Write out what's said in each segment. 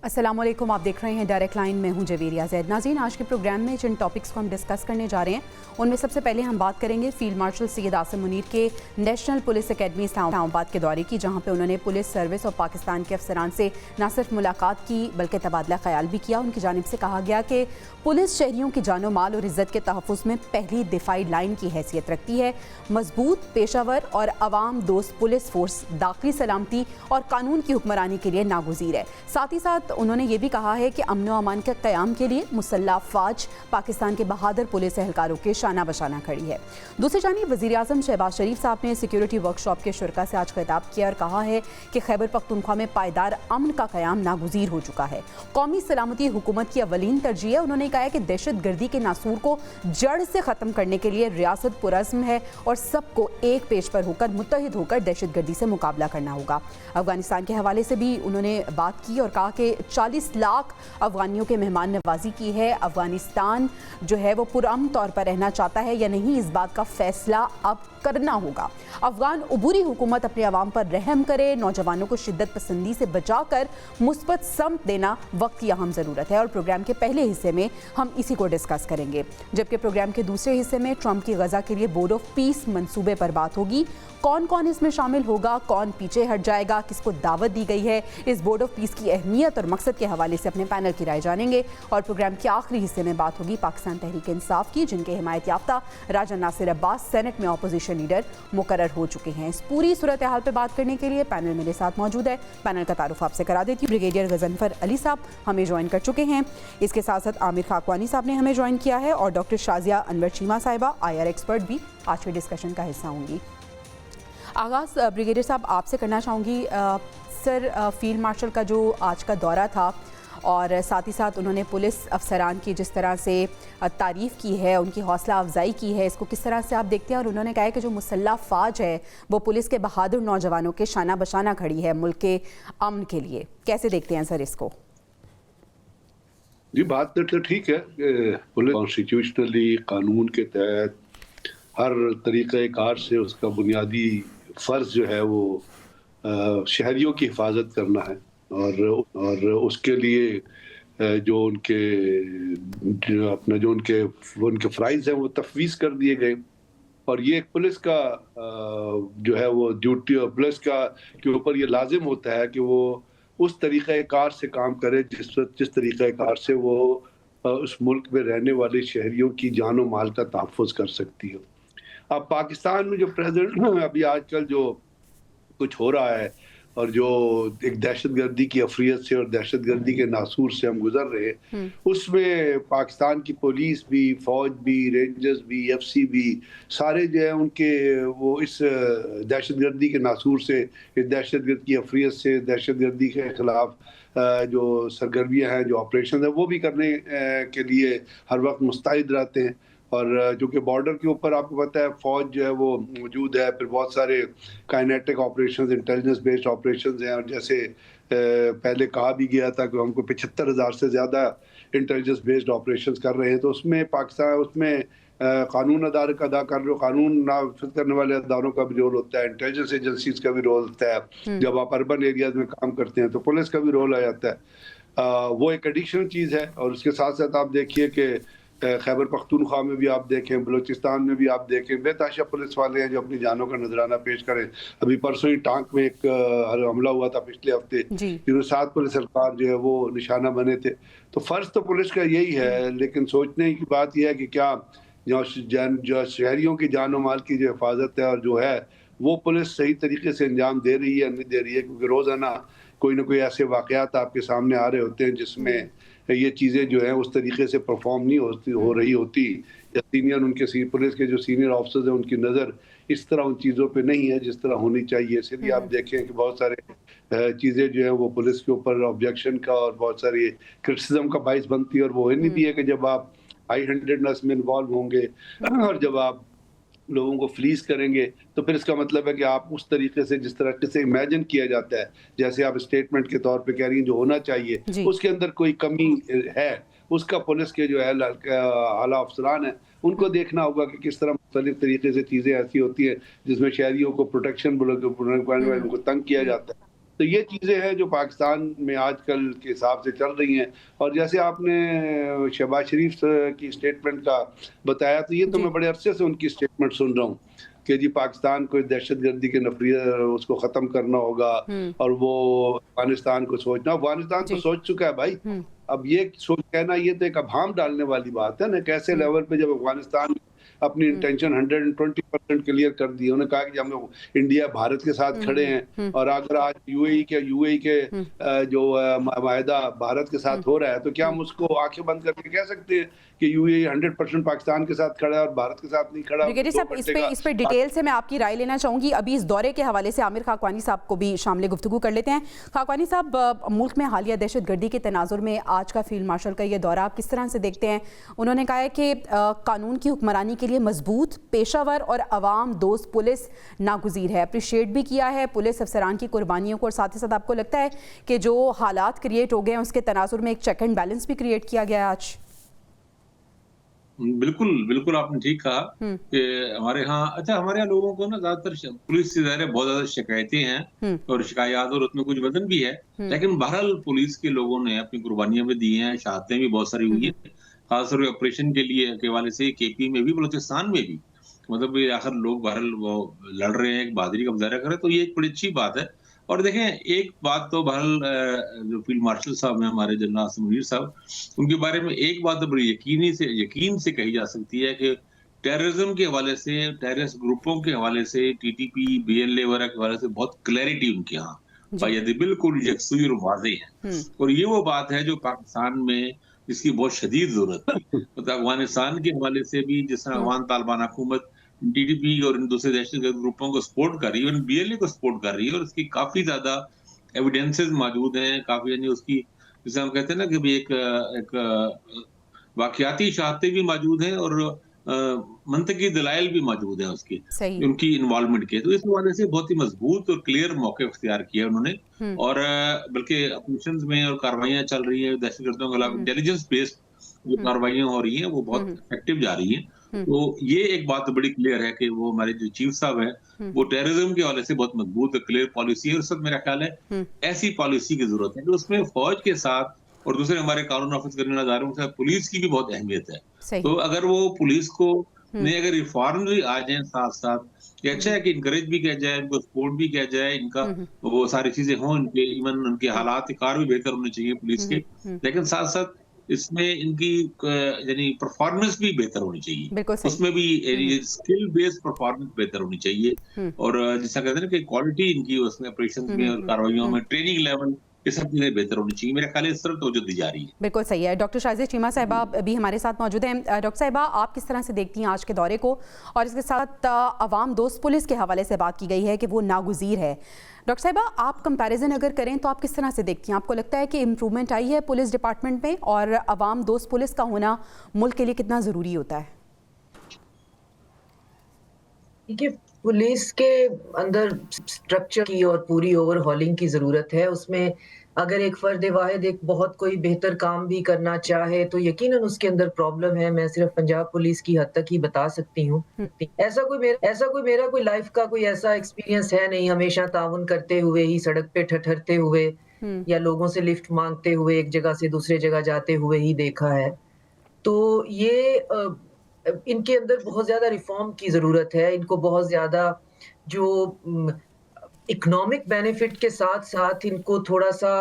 अस्सलाम वालेकुम, आप देख रहे हैं डायरेक्ट लाइन में हूं जवेरिया जैद। नाज़रीन, आज के प्रोग्राम में जिन टॉपिक्स को हम डिस्कस करने जा रहे हैं उनमें सबसे पहले हम बात करेंगे फील्ड मार्शल सैयद आसिम मुनीर के नेशनल पुलिस एकेडमी इस्लामाबाद के दौरे की, जहां पे उन्होंने पुलिस सर्विस और पाकिस्तान के अफसरान से न सिर्फ मुलाकात की बल्कि तबादला ख्याल भी किया। उनकी जानिब से कहा गया कि पुलिस शहरियों की जानो माल और इज़्ज़त के तहफ़्फ़ुज़ में पहली दिफाई लाइन की हैसियत रखती है। मजबूत, पेशावर और अवाम दोस्त पुलिस फोर्स दाखिली सलामती और कानून की हुक्मरानी के लिए नागुज़ीर है। साथ ही साथ उन्होंने ये भी कहा है कि अमन व अमान के क़याम के लिए मुसल्लह अफ़वाज पाकिस्तान के बहादुर पुलिस एहलकारों के शाना बशाना खड़ी है। दूसरी जानिब वज़ीर आज़म शहबाज शरीफ साहब ने सिक्योरिटी वर्कशॉप के शुरा से आज खिताब किया और कहा है कि खैबर पख्तूनख्वा में पायदार अमन का क़याम नागुज़ीर हो चुका है। कौमी सलामती हुकूमत की अवलीन तरजीह है। उन्होंने कहा है कि दहशत गर्दी के नासूर को जड़ से ख़त्म करने के लिए रियासत पुरज़्म है और सबको एक पेज पर होकर मुत्तहिद होकर दहशत गर्दी से मुकाबला करना होगा। अफगानिस्तान के हवाले से भी उन्होंने बात की और कहा कि 40 लाख अफगानियों के मेहमान नवाजी की है। अफगानिस्तान जो है वो पुरअमन तौर पर रहना चाहता है या नहीं, इस बात का फैसला अब करना होगा। अफगान उबूरी हुकूमत अपने अवाम पर रहम करे, नौजवानों को शिद्दत पसंदी से बचाकर मुस्बत समत देना वक्त की अहम ज़रूरत है। और प्रोग्राम के पहले हिस्से में हम इसी को डिस्कस करेंगे, जबकि प्रोग्राम के दूसरे हिस्से में ट्रंप की गज़ा के लिए बोर्ड ऑफ पीस मंसूबे पर बात होगी। कौन कौन इसमें शामिल होगा, कौन पीछे हट जाएगा, किसको दावत दी गई है, इस बोर्ड ऑफ पीस की अहमियत और मकसद के हवाले से अपने पैनल की राय जानेंगे। और प्रोग्राम के आखिरी हिस्से में बात होगी पाकिस्तान तहरीक इंसाफ की, जिनके हिमायत याफ्ता राजा नासिर अब्बास सेनेट में अपोजिशन लीडर मुकर्रर हो चुके हैं। इस पूरी सूरत हाल पर बात करने के लिए पैनल मेरे साथ मौजूद है। पैनल का तारुफ आपसे करा देती हूँ। ब्रिगेडियर गजनफर अली साहब हमें ज्वाइन कर चुके हैं। इसके साथ साथ आमिर खाकवानी साहब ने हमें ज्वाइन किया है और डॉक्टर शाजिया अनवर चीमा साहिबा IR एक्सपर्ट भी आज के डिस्कशन का हिस्सा होंगी। आगाज़ ब्रिगेडियर साहब आपसे करना चाहूँगी। सर, फील्ड मार्शल का जो आज का दौरा था और साथ ही साथ उन्होंने पुलिस अफसरान की जिस तरह से तारीफ़ की है, उनकी हौसला अफजाई की है, इसको किस तरह से आप देखते हैं? और उन्होंने कहा है कि जो मुसल्लह फ़ौज है वो पुलिस के बहादुर नौजवानों के शाना बशाना खड़ी है मुल्क के अमन के लिए। कैसे देखते हैं सर इसको? जी, बात तो ठीक है। पुलिस कॉन्स्टिट्यूशनली कानून के तहत हर तरीक़ाकार से उसका बुनियादी फ़र्ज़ जो है वो शहरियों की हिफाजत करना है और उसके लिए जो उनके फ़राइज़ हैं वो तफ़वीज़ कर दिए गए। और ये पुलिस का जो है वो ड्यूटी और पुलिस का के ऊपर ये लाजिम होता है कि वो उस तरीक़ाकार से काम करे जिस तरीक़ाकार से वो उस मुल्क में रहने वाले शहरियों की जान और माल का तहफ़्फ़ुज़ कर सकती है। अब पाकिस्तान में जो प्रेजेंट अभी आजकल जो कुछ हो रहा है और जो एक दहशतगर्दी की अफरियत से और दहशतगर्दी के नासूर से हम गुजर रहे हैं, उसमें पाकिस्तान की पुलिस भी, फौज भी, रेंजर्स भी, FC भी, सारे जो है उनके वो इस दहशतगर्दी के नासूर से, इस दहशतगर्द की अफरियत से, दहशतगर्दी के खिलाफ जो सरगर्मियाँ हैं, जो ऑपरेशन है, वो भी करने के लिए हर वक्त मुस्तैद रहते हैं। और जो कि बॉर्डर के ऊपर आपको पता है फ़ौज जो है वो मौजूद है। फिर बहुत सारे kinetic operations, intelligence based operations हैं। और जैसे पहले कहा भी गया था कि हमको 75,000 से ज़्यादा इंटेलिजेंस बेस्ड ऑपरेशंस कर रहे हैं, तो उसमें पाकिस्तान उसमें कानून अदा कर रहे हो, कानून नाफिज करने वाले अदारों का भी रोल होता है, इंटेलिजेंस एजेंसीज का भी रोल होता है। जब आप अर्बन एरियाज में काम करते हैं तो पुलिस का भी रोल आ जाता है। वो एक एडिशनल चीज़ है। और उसके साथ साथ आप देखिए कि खैबर पख्तूनख्वा में भी आप देखें, बलूचिस्तान में भी आप देखें, बेतहाशा पुलिस वाले हैं जो अपनी जानों का नजराना पेश करें। अभी परसों ही टांक में एक हमला हुआ था पिछले हफ्ते, जिसमें 7 पुलिस सरकार जो है वो निशाना बने थे। तो फर्ज तो पुलिस का यही है, लेकिन सोचने की बात यह है कि क्या जो शहरियों की जान और माल की जो हिफाजत है और जो है वो पुलिस सही तरीके से अंजाम दे रही है या नहीं दे रही है। क्योंकि रोज़ाना कोई ना कोई ऐसे वाक़यात आपके सामने आ रहे होते हैं जिसमें ये चीज़ें जो हैं उस तरीके से परफॉर्म नहीं हो रही होती, या पुलिस के जो सीनियर ऑफिसर्स हैं उनकी नज़र इस तरह उन चीज़ों पे नहीं है जिस तरह होनी चाहिए। इसलिए आप देखें कि बहुत सारे चीज़ें जो है वो पुलिस के ऊपर ऑब्जेक्शन का और बहुत सारी क्रिटिसिज्म का बाइस बनती है। और वो नहीं भी है कि जब आप हाई हैंडेडनेस में इन्वॉल्व होंगे और जब आप लोगों को फ्रीज करेंगे तो फिर इसका मतलब है कि आप उस तरीके से जिस तरह से इमेजिन किया जाता है, जैसे आप स्टेटमेंट के तौर पे कह रही हैं जो होना चाहिए, उसके अंदर कोई कमी है, उसका पुलिस के जो है आला अफसरान है उनको देखना होगा कि किस तरह मुख्तलिफ तरीके से चीज़ें ऐसी होती हैं जिसमें शहरियों को प्रोटेक्शन उनको तंग किया जाता है। तो ये चीज़ें हैं जो पाकिस्तान में आजकल के हिसाब से चल रही हैं। और जैसे आपने शहबाज शरीफ की स्टेटमेंट का बताया, तो ये तो जी। मैं बड़े अरसे से उनकी स्टेटमेंट सुन रहा हूँ कि जी पाकिस्तान को दहशतगर्दी के नफरियत उसको ख़त्म करना होगा हुँ, और वो अफ़गानिस्तान को सोचना, अफ़गानिस्तान तो जी। सोच चुका है भाई। हुँ, अब ये सोच कहना ये तो एक अभाम डालने वाली बात है ना, कैसे हुँ, लेवल पे जब अफ़गानिस्तान अपनी हुँ, इंटेंशन 120% क्लियर कर दी। उन्होंने कहा कि हम लोग इंडिया भारत के साथ हुँ, खड़े हुँ, हैं हुँ, और अगर आज यूएई के हुँ, जो मायदा भारत के हुँ, साथ हो रहा है, तो क्या हम हुँ। उसको आँखें बंद करके कह सकते हैं कि यूएई 100% पाकिस्तान के साथ खड़ा है और भारत के साथ नहीं खड़ा, ब्रिगेडियर 2 साहब, घंटे का इस पे डिटेल से मैं आपकी राय लेना चाहूँगी। अभी इस दौरे के हवाले से आमिर खाकवानी साहब को भी शामिल गुफ्तगू कर लेते हैं। खाकवानी साहब, मुल्क में हालिया दहशतगर्दी के तनाजुर में आज का फील्ड मार्शल का ये दौरा आप किस तरह से देखते हैं? उन्होंने कहा है कि कानून की हुक्मरानी के लिए मजबूत, पेशावर और अवाम दोस्त पुलिस नागुज़ीर है। अप्रिशिएट भी किया है पुलिस अफसरान की कुर्बानियों को, और साथ ही साथ आपको लगता है कि जो हालात क्रिएट हो गए हैं उसके तनाजुर में एक चेक एंड बैलेंस भी क्रिएट किया गया है आज? बिल्कुल, बिल्कुल आपने ठीक कहा हुँ, कि हमारे यहाँ लोगों को ना ज़्यादातर पुलिस से ज़ाहिर है बहुत ज़्यादा शिकायतें हैं हुँ, और शिकायत और उसमें कुछ वज़न भी है। हुँ, लेकिन बहरहाल पुलिस के लोगों ने अपनी कुर्बानियाँ भी दी हैं, शहादतें भी बहुत सारी हुँ, हुई हुँ, हैं। ख़ासतौर पे ऑपरेशन के हवाले से केपी में भी, बलूचिस्तान में भी। मतलब ये आखिर लोग बहरहाल वो लड़ रहे हैं, एक बहादुरी का मुज़ाहरा कर रहे हैं, तो ये एक बड़ी अच्छी बात है। और देखें, एक बात तो बहरहाल जो फील्ड मार्शल साहब हैं हमारे जनरल आसिम मुनीर साहब, उनके बारे में एक बात तो बड़ी यकीन से कही जा सकती है कि टेररिज्म के हवाले से, टेररिस्ट ग्रुपों के हवाले से, टीटीपी, बीएलए वगैरह के हवाले से बहुत क्लैरिटी उनके यहाँ जी। बायद बिल्कुल यकसुई और वाज़ेह है। हुँ, और ये वो बात है जो पाकिस्तान में इसकी बहुत शदीद ज़रूरत है। मतलब अफ़गानिस्तान के हवाले से भी जिस तरह हुँ, अफ़गान तालिबान हुकूमत टीटीपी और इन दूसरे दहशतगर्द ग्रुपों को सपोर्ट कर रही है, इवन बीएलए को सपोर्ट कर रही है, और इसकी काफ़ी ज़्यादा एविडेंसेस मौजूद हैं, काफ़ी यानी उसकी जिसे हम कहते हैं ना कि भई वाक़याती शहादतें भी मौजूद हैं और अ, मंतकी दलाइल भी मौजूद हैं उसकी, सही। उनकी इन्वॉल्वमेंट के। तो इस हवाले से बहुत ही मज़बूत और क्लियर मौक़िफ़ इख्तियार किया है उन्होंने। हुँ, और बल्कि ऑपरेशंस में और कार्रवाइयाँ चल रही हैं, दहशतगर्दों के हुँ, खिलाफ हुँ, इंटेलिजेंस बेस्ड जो हुँ, कार्रवाइयाँ हो रही हैं, वो हुँ, बहुत हुँ, इफ़ेक्टिव जा रही हैं। हुँ, तो ये एक बात तो बड़ी क्लियर है कि वो हमारे जो चीफ साहब हैं, हुँ, वो टेररिज़्म के हवाले से बहुत मज़बूत और क्लियर पॉलिसी है। उस वक़्त मेरा ख़्याल है, हुँ, ऐसी पॉलिसी की ज़रूरत है कि उसमें फ़ौज के साथ और दूसरे हमारे कानून नाफ़िज़ करने वाले इदारों के साथ पुलिस की भी बहुत अहमियत है। सही। तो अगर वो पुलिस को हुँ, में अगर रिफ़ॉर्म भी आ जाएँ साथ-साथ, ये हुँ, अच्छा हुँ, है कि इनकरेज भी किया जाए, इनको सपोर्ट भी किया जाए, इनका हुँ, हुँ, वो सारी चीज़ें हों, इनके इवन उनके हुँ, हालात-ए-कार भी बेहतर होने चाहिए पुलिस हुँ, के। हुँ, हुँ, लेकिन साथ-साथ इसमें इनकी यानी परफ़ॉर्मेंस भी बेहतर होनी चाहिए। बिल्कुल सही। उसमें भी हुँ, हुँ, यानी स्किल बेस्ड परफ़ॉर्मेंस बेहतर होनी चाहिए। हुँ, और जिसे कहते हैं ना कि क्वालिटी इनकी उसमें ऑपरेशंस हुँ, में हुँ, और हुँ, कार्रवाइयों हुँ, में, ट्रेनिंग लेवल, ये सब चीज़ें बेहतर होनी चाहिए। मेरा ख़्याल है इस तरफ तवज्जो दी जा रही है। बिल्कुल सही है। डॉक्टर शाज़िया चीमा साहिबा भी हमारे साथ मौजूद हैं। डॉक्टर साहिबा, आप किस तरह से देखती हैं आज के दौरे को? और इसके साथ अवाम दोस्त पुलिस के हवाले से बात की गई है कि वो नागुज़ीर है। डॉक्टर साहिबा, आप कंपैरिज़न अगर करें तो आप किस तरह से देखती हैं? आपको लगता है कि इम्प्रूवमेंट आई है पुलिस डिपार्टमेंट में, और अवाम दोस्त पुलिस का होना मुल्क के लिए कितना ज़रूरी होता है? देखिए, पुलिस के अंदर स्ट्रक्चर की और पूरी ओवरहॉलिंग की ज़रूरत है। उसमें अगर एक फ़र्द वाहिद एक बहुत कोई बेहतर काम भी करना चाहे, तो यकीनन उसके अंदर प्रॉब्लम है। मैं सिर्फ़ पंजाब पुलिस की हद तक ही बता सकती हूँ। हुँ, ऐसा कोई मेरा कोई लाइफ़ का कोई ऐसा एक्सपीरियंस है नहीं, हमेशा ताउन करते हुए ही, सड़क पे ठठरते हुए हुँ, या लोगों से लिफ्ट माँगते हुए, एक जगह से दूसरे जगह जाते हुए ही देखा है। तो ये इनके अंदर बहुत ज़्यादा रिफ़ॉर्म की ज़रूरत है। इनको बहुत ज़्यादा जो इकोनॉमिक बेनिफिट के साथ-साथ इनको थोड़ा-सा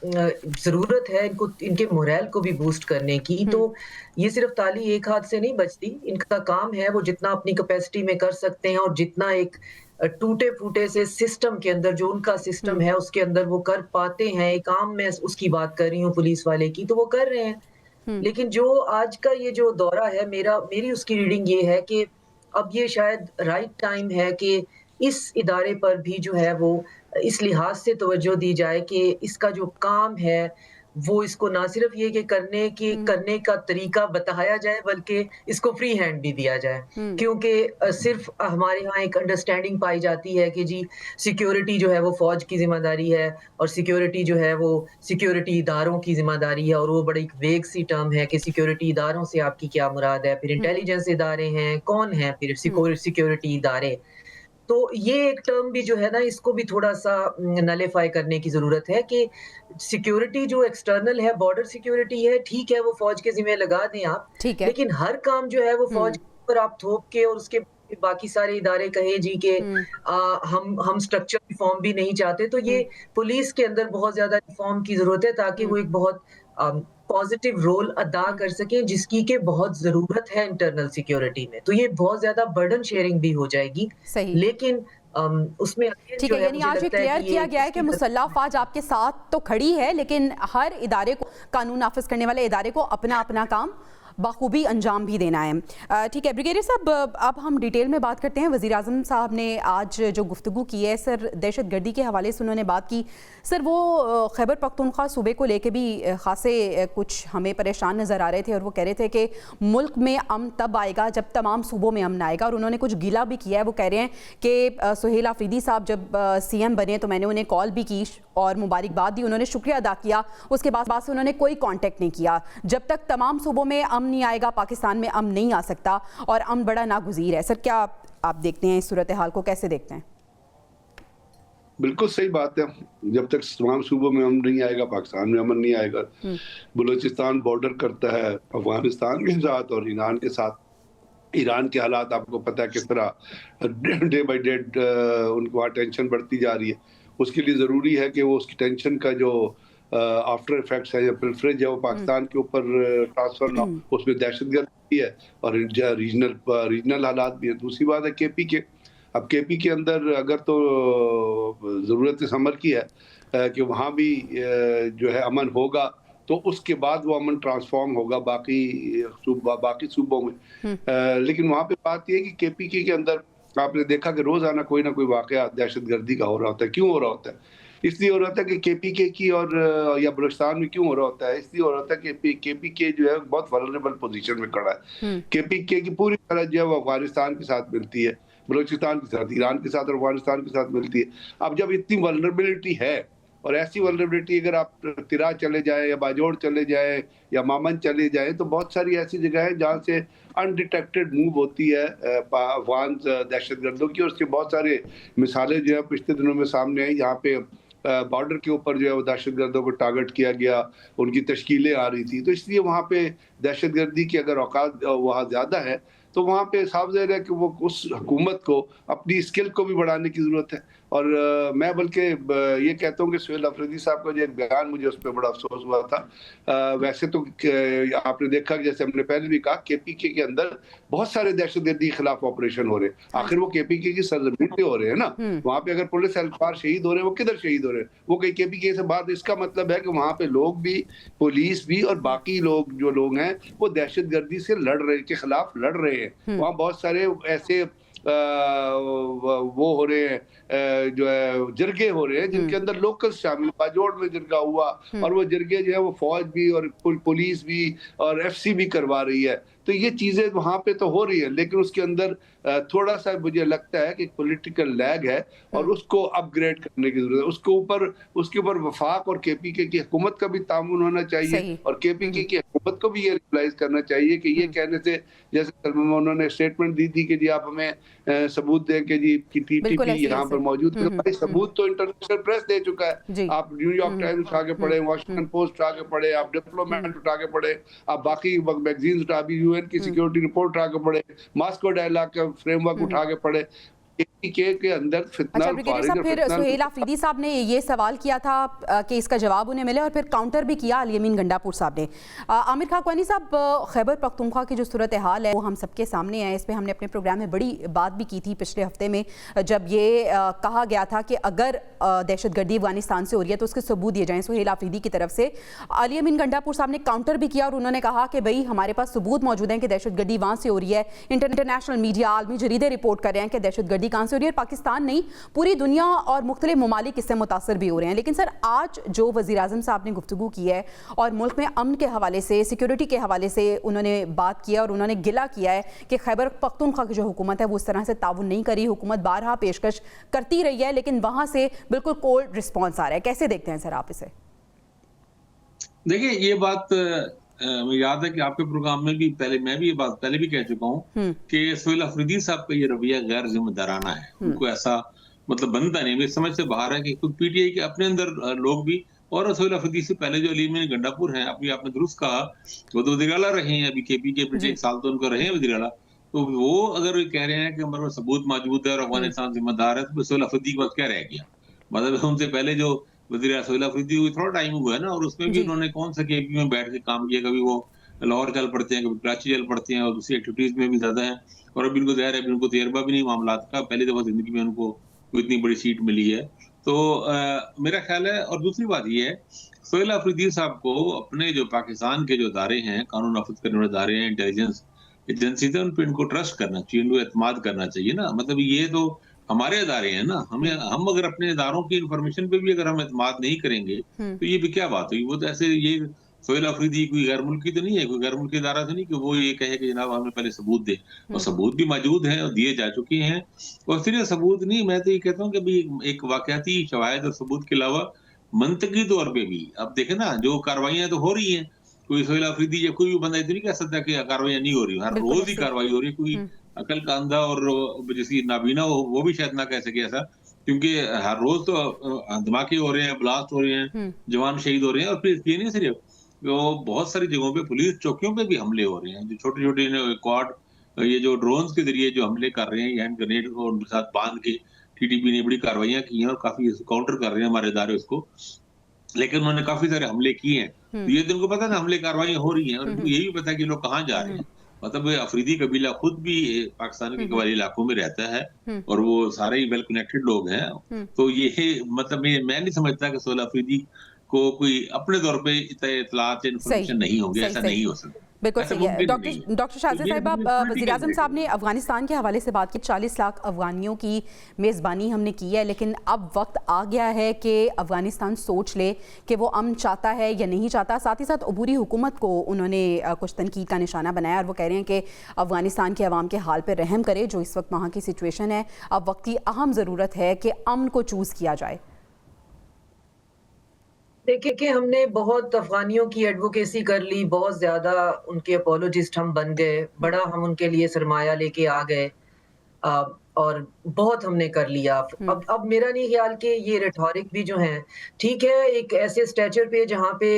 ज़रूरत है इनको इनके मोरल को भी बूस्ट करने की। तो हुँ, ये सिर्फ़ ताली एक हाथ से नहीं बजती। इनका काम है वो जितना अपनी कैपेसिटी में कर सकते हैं और जितना एक टूटे-फूटे से सिस्टम के अंदर जो उनका सिस्टम हुँ, है उसके अंदर वो कर पाते हैं। एक आम मैं उसकी बात कर रही हूँ पुलिस वाले की, तो वो कर रहे हैं। हुँ, लेकिन जो आज का ये जो दौरा है मेरी उसकी रीडिंग ये है कि अब ये शायद राइट टाइम है कि इस इदारे पर भी जो है वो इस लिहाज से तवज्जो दी जाए कि इसका जो काम है वो इसको ना सिर्फ ये कि हुँ, करने का तरीका बताया जाए बल्कि इसको फ्री हैंड भी दिया जाए। हुँ, क्योंकि सिर्फ हमारे यहाँ एक अंडरस्टैंडिंग पाई जाती है कि जी सिक्योरिटी जो है वो फ़ौज की ज़िम्मेदारी है और सिक्योरिटी जो है वो सिक्योरिटी इदारों की ज़िम्मेदारी है और वो बड़ी एक वेग सी टर्म है कि सिक्योरिटी इदारों से आपकी क्या मुराद है? फिर हुँ, इंटेलिजेंस इदारे हैं, कौन हैं फिर हुँ, सिक्योरिटी इदारे? तो ये एक टर्म भी जो है ना, इसको भी थोड़ा-सा नलिफाई करने की ज़रूरत है कि सिक्योरिटी जो एक्सटर्नल है, बॉर्डर सिक्योरिटी है, ठीक है, वो फ़ौज के ज़िम्मे लगा दें आप, ठीक है। लेकिन हर काम जो है वो फ़ौज पर आप थोप के और उसके बाकी सारे इदारे कहें जी कि हम स्ट्रक्चर रिफ़ॉर्म भी नहीं चाहते, तो ये पुलिस के अंदर बहुत ज़्यादा रिफ़ॉर्म की ज़रूरत है ताकि वो एक बहुत पॉजिटिव रोल अदा कर सकें, जिसकी कि बहुत ज़रूरत है इंटरनल सिक्योरिटी में। तो ये बहुत ज़्यादा बर्डन शेयरिंग भी हो जाएगी। सही। लेकिन उसमें अगेन ठीक जो है, है यानी मुझे आज ये लगता है क्लियर कि किया ये गया है कि इसकी मुसल्लह फ़ौज आपके साथ तो खड़ी है, लेकिन हर इदारे को, कानून नाफिज करने वाले इदारे को अपना अपना काम बखूबी अंजाम भी देना है। ठीक है ब्रिगेडियर साहब, अब हम डिटेल में बात करते हैं। वज़ीर आज़म साहब ने आज जो गुफ्तगू की है सर, दहशत गर्दी के हवाले से उन्होंने बात की। सर वो खैबर पख्तूनख्वा सूबे को लेके भी ख़ासे कुछ हमें परेशान नज़र आ रहे थे और वो कह रहे थे कि मुल्क में अमन तब आएगा जब तमाम सूबों में अमन आएगा। और उन्होंने कुछ गिला भी किया है। वो कह रहे हैं कि सुहेल आफरीदी साहब जब CM बने तो मैंने उन्हें कॉल भी की और मुबारकबाद दी, उन्होंने शुक्रिया अदा किया, उसके बाद से उन्होंने कोई कॉन्टेक्ट नहीं किया। जब तक तमाम सूबों में अमन नहीं आएगा पाकिस्तान में अमन नहीं आ सकता और अमन बड़ा नागुज़ीर है। सर क्या आप देखते हैं इस सूरत हाल को, कैसे देखते हैं? बिल्कुल सही बात है। जब तक तमाम सूबों में अमन नहीं आएगा, पाकिस्तान में अमन नहीं आएगा। बलूचिस्तान बॉर्डर करता है अफगानिस्तान के साथ और ईरान के साथ। ईरान के हालात आपको पता है किस तरह डे बाय डे उनको वहाँ टेंशन बढ़ती जा रही है। उसके लिए ज़रूरी है कि वो उसकी टेंशन का जो आफ्टर इफेक्ट्स है या प्रिफरेंस है वो पाकिस्तान के ऊपर ट्रांसफर ना, उसमें दहशतगर्दी है और रीजनल हालात भी है। दूसरी बात है KP के। अब KP के अंदर अगर तो ज़रूरत इस अमर की है कि वहाँ भी जो है अमन होगा तो उसके बाद वो अमन ट्रांसफॉर्म होगा बाकी सूबों में। लेकिन वहाँ पे बात ये है कि KPK के अंदर आपने देखा कि रोज़ाना कोई ना कोई वाक़या दहशतगर्दी का हो रहा होता है। क्यों हो रहा होता है? इसलिए हो रहा था कि KPK की और या बलूचिस्तान में क्यों हो रहा होता है? इसलिए हो रहा था कि KPK जो है बहुत वल्नरेबल पोजीशन में खड़ा है। KPK की पूरी तरह जो है वो अफगानिस्तान के साथ मिलती है, बलूचिस्तान के साथ, ईरान के साथ और अफगानिस्तान के साथ मिलती है। अब जब इतनी वल्नरेबिलिटी है और ऐसी वल्नरेबिलिटी अगर आप तिरा चले जाए या बाजोड़ चले जाए या मामन चले जाए तो बहुत सारी ऐसी जगह है जहाँ से अनडिटेक्टेड मूव होती है अफगान दहशतगर्दों की। और उसके बहुत सारे मिसालें जो है पिछले दिनों में सामने आई, यहाँ पे बॉर्डर के ऊपर जो है वो दहशतगर्दों को टारगेट किया गया, उनकी तश्कीलें आ रही थी। तो इसलिए वहाँ पे दहशतगर्दी की अगर औकात वहाँ ज़्यादा है तो वहाँ पे साफ ज़ाहिर है कि वो उस हुकूमत को अपनी स्किल को भी बढ़ाने की ज़रूरत है। और मैं बल्कि ये कहता हूँ कि सुहेल अफरीदी साहब का जो एक बयान, मुझे उस पर बड़ा अफसोस हुआ था। वैसे तो आपने देखा कि जैसे हमने पहले भी कहा KPK के अंदर बहुत सारे दहशतगर्दी के खिलाफ ऑपरेशन हो रहे हैं। आखिर वो KPK की सरजमीन पे हो रहे हैं ना। वहाँ पे अगर पुलिस एहलकार शहीद हो रहे हैं, वो किधर शहीद हो रहे हैं? वो कहीं KPK से बाहर। इसका मतलब है कि वहाँ पे लोग भी, पुलिस भी और बाकी लोग जो लोग हैं वो दहशतगर्दी से के खिलाफ लड़ रहे हैं। वहाँ बहुत सारे ऐसे वो हो रहे हैं जो है जिरगे हो रहे हैं जिनके अंदर लोकल्स शामिल। बाजोड़ में जिरगा हुआ और वो जिरगे जो है वो फौज भी और पुलिस भी और FC भी करवा रही है। तो ये चीजें वहां पे तो हो रही है, लेकिन उसके अंदर थोड़ा सा मुझे लगता है कि पॉलिटिकल लैग है और उसको अपग्रेड करने की जरूरत है। उसके ऊपर वफाक और KPK की हुकूमत का भी तामुन होना चाहिए और KPK की हुकूमत को भी ये रियलाइज करना चाहिए कि ये कहने से, जैसे उन्होंने स्टेटमेंट दी थी कि जी आप हमें सबूत दें कि जी TTP यहाँ पर मौजूद है। भाई सबूत तो इंटरनेशनल प्रेस दे चुका है। आप न्यूयॉर्क टाइम्स उठा के पढ़े, वॉशिंगटन पोस्ट उठा के पढ़े, आप डिप्लोमेट उठा के पढ़े, आप बाकी मैगजीन उठा, भी UN की सिक्योरिटी रिपोर्ट उठा के पढ़े, मॉस्को डायलॉग का फ्रेमवर्क उठा के पढ़े। के अंदर अच्छा ब्रिगेडियर साहब, फिर सुहेल आफरीदी साहब ने ये सवाल किया था कि इसका जवाब उन्हें मिले और फिर काउंटर भी किया अल-यमीन गंडापुर साहब ने। आमिर खाकवानी साहब, खैबर पख्तूनख्वा की जो सूरत हाल है वो हम सबके सामने है। इस पर हमने अपने प्रोग्राम में बड़ी बात भी की थी पिछले हफ्ते में, जब ये कहा गया था कि अगर दहशतगर्दी अफगानिस्तान से हो रही है तो उसके सबूत दिए जाएँ सुहेल आफरीदी की तरफ से। अल-यमीन गंडापुर साहब ने काउंटर भी किया और उन्होंने कहा कि भाई हमारे पास सबूत मौजूद हैं कि दहशतगर्दी वहाँ से हो रही है। इंटरनेशनल मीडिया, आलमी जरीदे रिपोर्ट कर रहे हैं कि दहशतगर्दी कहाँ से हो रही है। पाकिस्तान नहीं, पूरी दुनिया और मुख्तलिफ ममालिक इससे मुतासर भी हो रहे हैं। लेकिन सर, आज जो वज़ीर आज़म साहब ने गुफ्तगू की है और मुल्क में अमन के हवाले से, सिक्योरिटी के हवाले से उन्होंने बात किया और उन्होंने गिला किया है कि खैबर पख्तूनख्वा की जो हुकूमत है वो उस तरह से ताउन नहीं करी। हुकूमत बारहा पेशकश करती रही है लेकिन वहाँ से बिल्कुल कोल्ड रिस्पॉन्स आ रहा है। कैसे देखते हैं सर आप इसे? देखिए, ये बात मुझे याद है कि आपके प्रोग्राम में भी पहले मैं भी ये बात पहले भी कह चुका हूँ कि सोहेल अफरीदी साहब का ये रवैया गैर जिम्मेदाराना है। उनको ऐसा मतलब बनता नहीं, मेरी समझ से बाहर है कि खुद पीटीआई के अपने अंदर लोग भी, और सोहेल अफरीदी से पहले जो अली मीर गंडापुर हैं, अभी आपने दुरुस्त कहा, वो तो वज़ीर आला रहे हैं, अभी केपी के पिछले 1 साल तो उनको रहे हैं वज़ीर आला। तो वो अगर कह रहे हैं कि हमारे पास सबूत मौजूद है और अफगानिस्तान जिम्मेदार है, तो सोहेल अफरीदी के पास क्या रह गया? मतलब उनसे पहले जो वज़ीर सोहेल अफरीदी हुए थोड़ा टाइम हुआ है ना, और उसमें भी जी। उन्होंने कौन सा केपी में बैठ के काम किया, कभी वो लाहौर चल पड़ते हैं, कभी कराची चल पड़ते हैं और दूसरी एक्टिविटीज में भी ज्यादा है। और अभी उनको ज़ाहिर है, अभी उनको तजर्बा भी नहीं मामलात का, पहली दफा जिंदगी में उनको कोई इतनी बड़ी सीट मिली है। तो मेरा ख्याल है, और दूसरी बात ये है, सोहेल अफरीदी साहब को अपने जो पाकिस्तान के जो इदारे हैं, कानून नाफिज करने वाले इदारे हैं, इंटेलिजेंस एजेंसीज है, उन पे इनको ट्रस्ट करना चाहिए, इनको एतमाद करना चाहिए ना। मतलब ये तो हमारे इदारे हैं ना, हम अगर अपने इदारों की इंफॉर्मेशन पे भी अगर हम एतमाद नहीं करेंगे, तो ये भी क्या बात हुई? वो तो ऐसे ये सोहेल अफरीदी कोई गैर मुल्की तो नहीं है, कोई गैर मुल्की इदारा तो नहीं कि वो ये कहे कि जनाब हमें पहले सबूत दे। और सबूत भी मौजूद हैं और दिए जा चुके हैं। और सिर्फ सबूत नहीं, मैं तो ये कहता हूँ कि भाई एक वाकयाती शवाहिद और सबूत के अलावा मंतकी तौर पे भी अब देखें ना, जो कार्रवाइयां तो हो रही हैं, कोई सोहेल अफरीदी या कोई भी बंदा इतनी कह सकता कि कार्रवाइयां नहीं हो रही, हर बिल्कुल रोज ही ऐसे। कार्रवाई हो रही है। कोई अकल का अंधा और जिसकी नाबीना हो वो भी शायद ना कह सके ऐसा, क्योंकि हर रोज तो धमाके हो रहे हैं, ब्लास्ट हो रहे हैं, जवान शहीद हो रहे हैं। और फिर ये नहीं सिर्फ, तो बहुत सारी जगहों पे पुलिस चौकियों पे भी हमले हो रहे हैं, जो छोटे छोटे क्वाड, ये जो ड्रोन्स के जरिए जो हमले कर रहे हैं, हैंड ग्रेनेड को उनके साथ बांध के टीटीपी ने बड़ी कार्रवाइयां की हैं और काफी काउंटर कर रहे हैं हमारे इदारे उसको। लेकिन उन्होंने काफी सारे हमले किए हैं। तो ये तो उनको पता है ना, हमले कार्रवाइयां हो रही हैं, और उनको ये भी पता है कि लोग कहाँ जा रहे हैं। मतलब ये अफरीदी कबीला खुद भी पाकिस्तान के कबायली इलाकों में रहता है और वो सारे ही वेल कनेक्टेड लोग हैं। तो ये मतलब मैं नहीं समझता कि सोहेल अफरीदी को कोई अपने तौर पे इतलात या सही, इन्फॉर्मेशन नहीं होंगे, सही, ऐसा सही। नहीं हो सकता। बिल्कुल ऐसा सही है। मुमकिन नहीं है। डॉक्टर शाज़ी तो ये साहिब, आप पॉलिटिकल वज़ीर-ए-आज़म साहब ने है। अफ़गानिस्तान के हवाले से बात की, 40 लाख अफ़गानियों की मेज़बानी हमने की है, लेकिन अब वक्त आ गया है कि अफ़गानिस्तान सोच ले कि वो अमन चाहता है या नहीं चाहता। साथ ही साथ अबूरी हुकूमत को उन्होंने कुछ तनकीद का निशाना बनाया और वो कह रहे हैं कि अफ़गानिस्तान के अवाम के हाल पर रहम करे, जो इस वक्त वहाँ की सिचुएशन है। अब वक्त की अहम ज़रूरत है कि अमन को चूज़ किया जाए। देखिए कि हमने बहुत अफ़गानियों की एडवोकेसी कर ली, बहुत ज़्यादा उनके अपोलोजिस्ट हम बन गए, बड़ा हम उनके लिए सरमाया लेके आ गए, और बहुत हमने कर लिया। अब मेरा नहीं ख़्याल कि ये रेटोरिक भी जो है, ठीक है, एक ऐसे स्टेचर पे जहाँ पे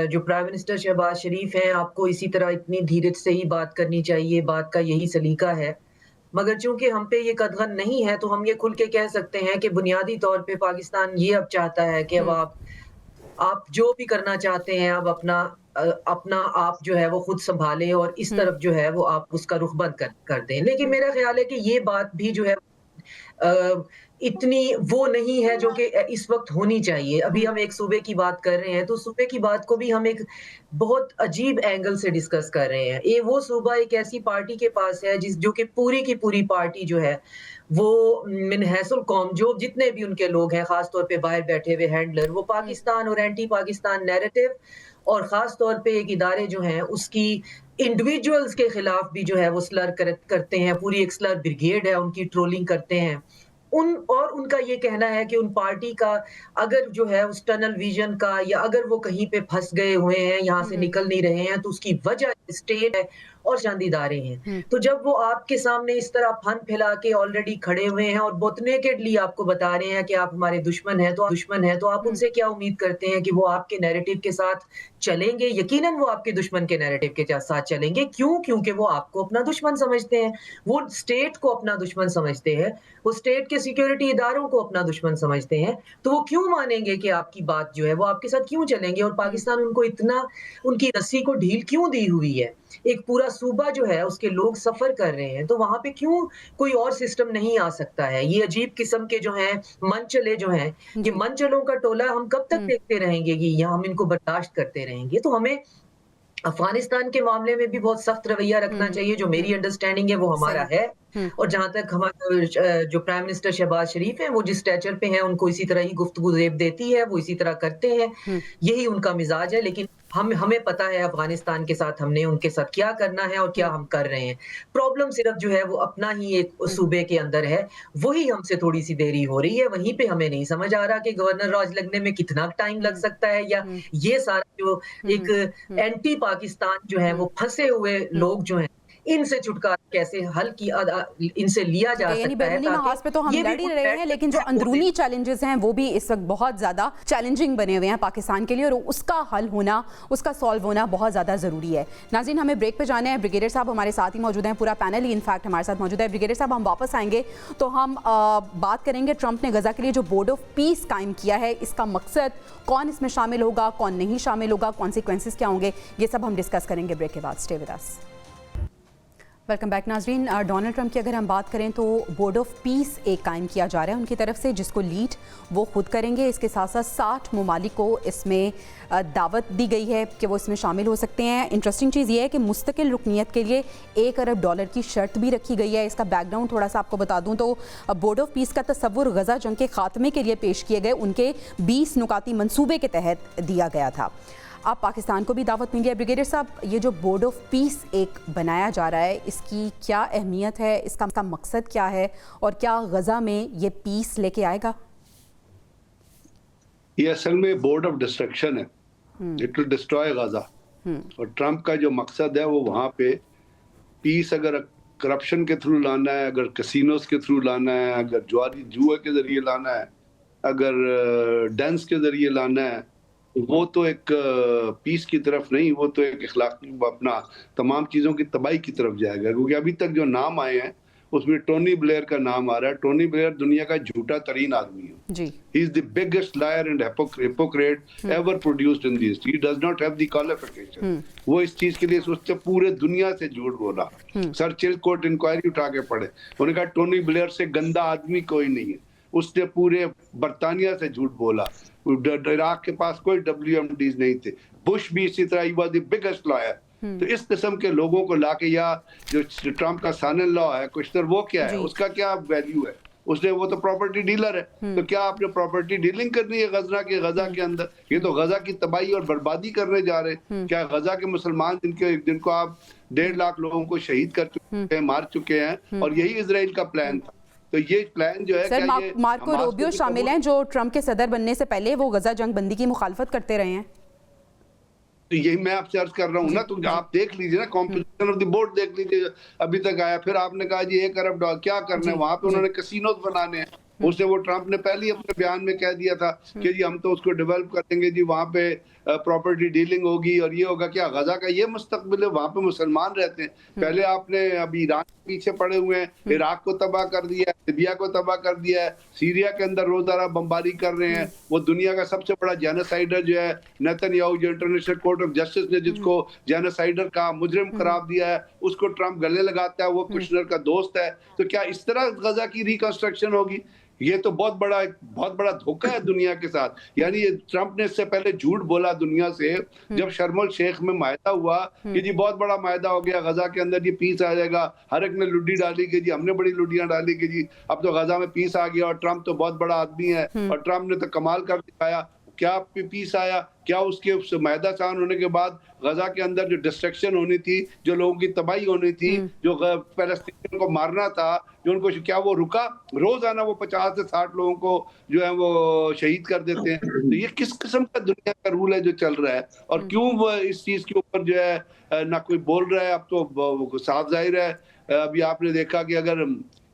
जो प्राइम मिनिस्टर शहबाज शरीफ हैं, आपको इसी तरह इतनी धीरज से ही बात करनी चाहिए, बात का यही सलीका है। मगर चूँकि हम पे ये कदगन नहीं है, तो हम ये खुल के कह सकते हैं कि बुनियादी तौर पे पाकिस्तान ये अब चाहता है कि अब आप जो भी करना चाहते हैं, अब अपना आप जो है वो खुद सँभालें और इस तरफ जो है वो आप उसका रुख बंद कर दें। लेकिन मेरा ख़्याल है कि ये बात भी जो है इतनी वो नहीं है जो कि इस वक़्त होनी चाहिए। अभी हम एक सूबे की बात कर रहे हैं, तो सूबे की बात को भी हम एक बहुत अजीब एंगल से डिस्कस कर रहे हैं। वो सूबा एक ऐसी पार्टी के पास है जो कि पूरी की पूरी पार्टी जो है, वो मिन हैसुल कौम जो जितने भी उनके लोग हैं, ख़ास तौर पे बाहर बैठे हुए हैंडलर, वो पाकिस्तान और एंटी पाकिस्तान नैरेटिव और ख़ास तौर पे एक इदारे जो हैं, उसकी इंडिविजुअल्स के खिलाफ भी जो है वो स्लर करते हैं, पूरी एक स्लर ब्रिगेड है, उनकी ट्रोलिंग करते हैं। उनका ये कहना है कि उन पार्टी का अगर जो है उस टनल विजन का, या अगर वो कहीं पे फँस गए हुए हैं, यहाँ से निकल नहीं रहे हैं, तो उसकी वजह स्टेट है और चंद इदारे हैं। तो जब वो आपके सामने इस तरह फन फैला के ऑलरेडी खड़े हुए हैं और बहुत नेकेडली आपको बता रहे हैं कि आप हमारे दुश्मन हैं, तो आप उनसे क्या उम्मीद करते हैं कि वो आपके नैरेटिव के साथ चलेंगे? यकीनन वो आपके दुश्मन के नैरेटिव के साथ चलेंगे। क्यों? क्योंकि वो आपको अपना दुश्मन समझते हैं। वो स्टेट को अपना दुश्मन समझते हैं। वो स्टेट के सिक्योरिटी इदारों को अपना दुश्मन समझते हैं। तो वो क्यों मानेंगे कि आपकी बात जो है वो आपके साथ क्यों चलेंगे? और पाकिस्तान उनको इतना उनकी रस्सी को ढील क्यों दी हुई है? एक पूरा सूबा जो है उसके लोग सफ़र कर रहे हैं, तो वहाँ पे क्यों कोई और सिस्टम नहीं आ सकता है? ये अजीब किस्म के जो हैं मनचले जो हैं, ये मनचलों का टोला हम कब तक देखते रहेंगे कि या हम इनको बर्दाश्त करते रहेंगे? तो हमें अफ़गानिस्तान के मामले में भी बहुत सख्त रवैया रखना चाहिए। जो मेरी अंडरस्टैंडिंग है वो हमारा है। और जहां तक हमारे जो प्राइम मिनिस्टर शहबाज शरीफ हैं, वो जिस स्टैचर पे हैं उनको इसी तरह ही गुफ्तगू ज़ेब देती है, वो इसी तरह करते हैं, यही उनका मिजाज है। लेकिन हमें पता है अफगानिस्तान के साथ हमने उनके साथ क्या करना है और क्या हम कर रहे हैं। प्रॉब्लम सिर्फ जो है वो अपना ही एक सूबे के अंदर है, वही हमसे थोड़ी सी देरी हो रही है। वहीं पे हमें नहीं समझ आ रहा कि गवर्नर राज लगने में कितना टाइम लग सकता है, या ये सारा जो एक एंटी पाकिस्तान जो है वो फंसे हुए लोग जो हैं, इनसे छुटकारा कैसे हल किया, इनसे लिया जा सकता है। यानी बैरूनी महाज पे तो हम लड़ ही रहे हैं, लेकिन जो अंदरूनी चैलेंजेस हैं वो भी इस वक्त बहुत ज़्यादा चैलेंजिंग बने हुए हैं पाकिस्तान के लिए, और उसका हल होना, उसका सॉल्व होना बहुत ज़्यादा ज़रूरी है। नाज़रीन, हमें ब्रेक पे जाना है। ब्रिगेडियर साहब हमारे साथ ही मौजूद हैं, पूरा पैनल ही इनफैक्ट हमारे साथ मौजूद है। ब्रिगेडियर साहब, हम वापस आएंगे तो हम बात करेंगे ट्रंप ने गजा के लिए जो बोर्ड ऑफ पीस कायम किया है, इसका मकसद, कौन इसमें शामिल होगा, कौन नहीं शामिल होगा, कॉन्सिक्वेंसेस क्या होंगे, ये सब हम डिस्कस करेंगे ब्रेक के बाद। Stay with us. Welcome back नाजरीन। डोनाल्ड ट्रंप की अगर हम बात करें तो बोर्ड ऑफ पीस एक कायम किया जा रहा है उनकी तरफ से, जिसको लीड वो खुद करेंगे। इसके साथ साथ 60 ममालिक को इसमें दावत दी गई है कि वो इसमें शामिल हो सकते हैं। इंटरेस्टिंग चीज़ ये है कि मुस्तकिल रुकनीत के लिए $1 अरब की शर्त भी रखी गई है। इसका बैकग्राउंड थोड़ा सा आपको बता दूं तो बोर्ड ऑफ पीस का तस्वुर गजा जंग के खात्मे के लिए पेश किए गए उनके 20 नुकाती मंसूबे के तहत दिया गया था। अब पाकिस्तान को भी दावत मिली है। ब्रिगेडियर साहब, ये जो बोर्ड ऑफ पीस एक बनाया जा रहा है, इसकी क्या अहमियत है, इसका मकसद क्या है, और क्या गजा में ये पीस लेके आएगा? ये असल में बोर्ड ऑफ डिस्ट्रक्शन है, इट विल डिस्ट्रॉय गजा। और ट्रंप का जो मकसद है वो वहाँ पे पीस, अगर करप्शन के थ्रू लाना है, अगर कैसीनोस के थ्रू लाना है, अगर जुए के जरिए लाना है, अगर डांस के जरिए लाना है, वो तो एक पीस की तरफ नहीं, वो तो एक इखलाकी अपना तमाम चीज़ों की तबाही की तरफ जाएगा। क्योंकि अभी तक जो नाम आए हैं उसमें टोनी ब्लेयर का नाम आ रहा है। टोनी ब्लेयर दुनिया का झूठा तरीन आदमी है जी। He is the biggest liar and hypocrite ever produced in this. He does not have the qualification. वो इस चीज के लिए सोचते पूरे दुनिया से झूठ बोला। सर चिलकोट इंक्वायरी उठा के पढ़े, उन्होंने कहा टोनी ब्लेयर से गंदा आदमी कोई नहीं है। उसने पूरे बरतानिया से झूठ बोला। इराक के पास कोई WMDs नहीं थे। बुश भी इसी तरह, he was the biggest lawyer. तो इस किस्म के लोगों को लाके, या जो ट्रंप का सन इन लॉ है कुश्तर, वो क्या है, उसका क्या वैल्यू है? उसने, वो तो प्रॉपर्टी डीलर है। तो क्या आपने प्रॉपर्टी डीलिंग करनी है गजा के अंदर? ये तो गजा की तबाही और बर्बादी करने जा रहे हैं। क्या गजा के मुसलमान जिनको आप 1.5 लाख लोगों को शहीद कर चुके हैं, मार चुके हैं, और यही इजराइल का प्लान था। तो ये प्लान जो है, सर, मार्को रूबियो शामिल हैं जो ट्रंप के सदर बनने से पहले वो गजा जंग बंदी की मुखालफत करते रहे हैं। तो यही मैं आपसे अर्ज कर रहा हूँ ना, तो आप देख लीजिए ना, कॉम्पोजिशन ऑफ द बोर्ड देख लीजिए। अभी तक आया, फिर आपने कहा जी $1 अरब क्या करना है वहां पे, उन्होंने कैसीनोस बनाने हैं। उसने, वो ट्रंप ने पहले ही अपने बयान में कह दिया था कि जी हम तो उसको डेवलप करेंगे जी, वहां पे प्रॉपर्टी डीलिंग होगी और ये होगा। क्या गजा का ये मुस्तकबिल है? वहां पे मुसलमान रहते हैं। पहले आपने अभी ईरान के पीछे पड़े हुए हैं, इराक को तबाह कर दिया है, लिबिया को तबाह कर दिया है, सीरिया के अंदर रोजाना बमबारी कर रहे हैं। वो दुनिया का सबसे बड़ा जेनोसाइडर जो है नेतन्याहू, जो इंटरनेशनल कोर्ट ऑफ जस्टिस ने जिसको जेनोसाइडर का मुजरिम करार दिया है, उसको ट्रंप गले लगाता है, वो कुशनर का दोस्त है। तो क्या इस तरह गजा की रिकंस्ट्रक्शन होगी? ये तो बहुत बड़ा धोखा है दुनिया के साथ। यानी ये ट्रंप ने इससे पहले झूठ बोला दुनिया से, जब शर्म शेख में मायदा हुआ कि जी बहुत बड़ा मायदा हो गया, गजा के अंदर ये पीस आ जाएगा। हर एक ने लुड्डी डाली कि जी हमने बड़ी लुड्डियां डाली कि जी अब तो गजा में पीस आ गया, और ट्रंप तो बहुत बड़ा आदमी है, और ट्रंप ने तो कमाल कर दिखाया। क्या पीस आया? क्या उसके मायदा सान होने के बाद गजा के अंदर जो डिस्ट्रक्शन होनी थी, जो लोगों की तबाही होनी थी, जो पैलेस्टीनियन को मारना था, जो उनको, क्या वो रुका? रोजाना वो 50 से 60 लोगों को जो है वो शहीद कर देते हैं। तो ये किस किस्म का दुनिया का रूल है जो चल रहा है? और क्यों वो इस चीज के ऊपर जो है ना कोई बोल रहा है? अब तो साफ जाहिर है, अभी आपने देखा कि अगर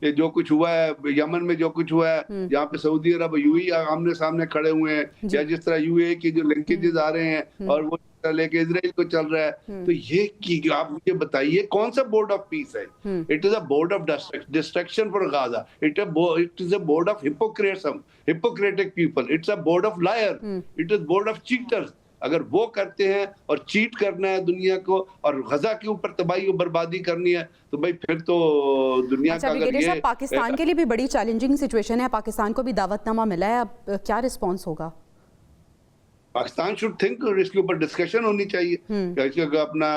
जो कुछ हुआ है यमन में, जो कुछ हुआ है, जहाँ पे सऊदी अरब यूएई आमने सामने खड़े हुए हैं, या जिस तरह यूएई की जो लिंकेजेस आ रहे हैं और वो लेके इजराइल को चल रहा है, तो ये आप मुझे बताइए कौन सा बोर्ड ऑफ पीस है? It is a board of destruction for Gaza. It is a board of hypocritic people. It's a board of liar. It is board of cheaters. अगर वो करते हैं और चीट करना है दुनिया को और गजा के ऊपर तबाही और बर्बादी करनी है, तो भाई फिर तो दुनिया का, अगर ये पाकिस्तान के लिए भी बड़ी चैलेंजिंग सिचुएशन है। पाकिस्तान को भी दावतनामा मिला है, अब क्या रिस्पॉन्स होगा? पाकिस्तान शुड थिंक, इसके ऊपर डिस्कशन होनी चाहिए। अपना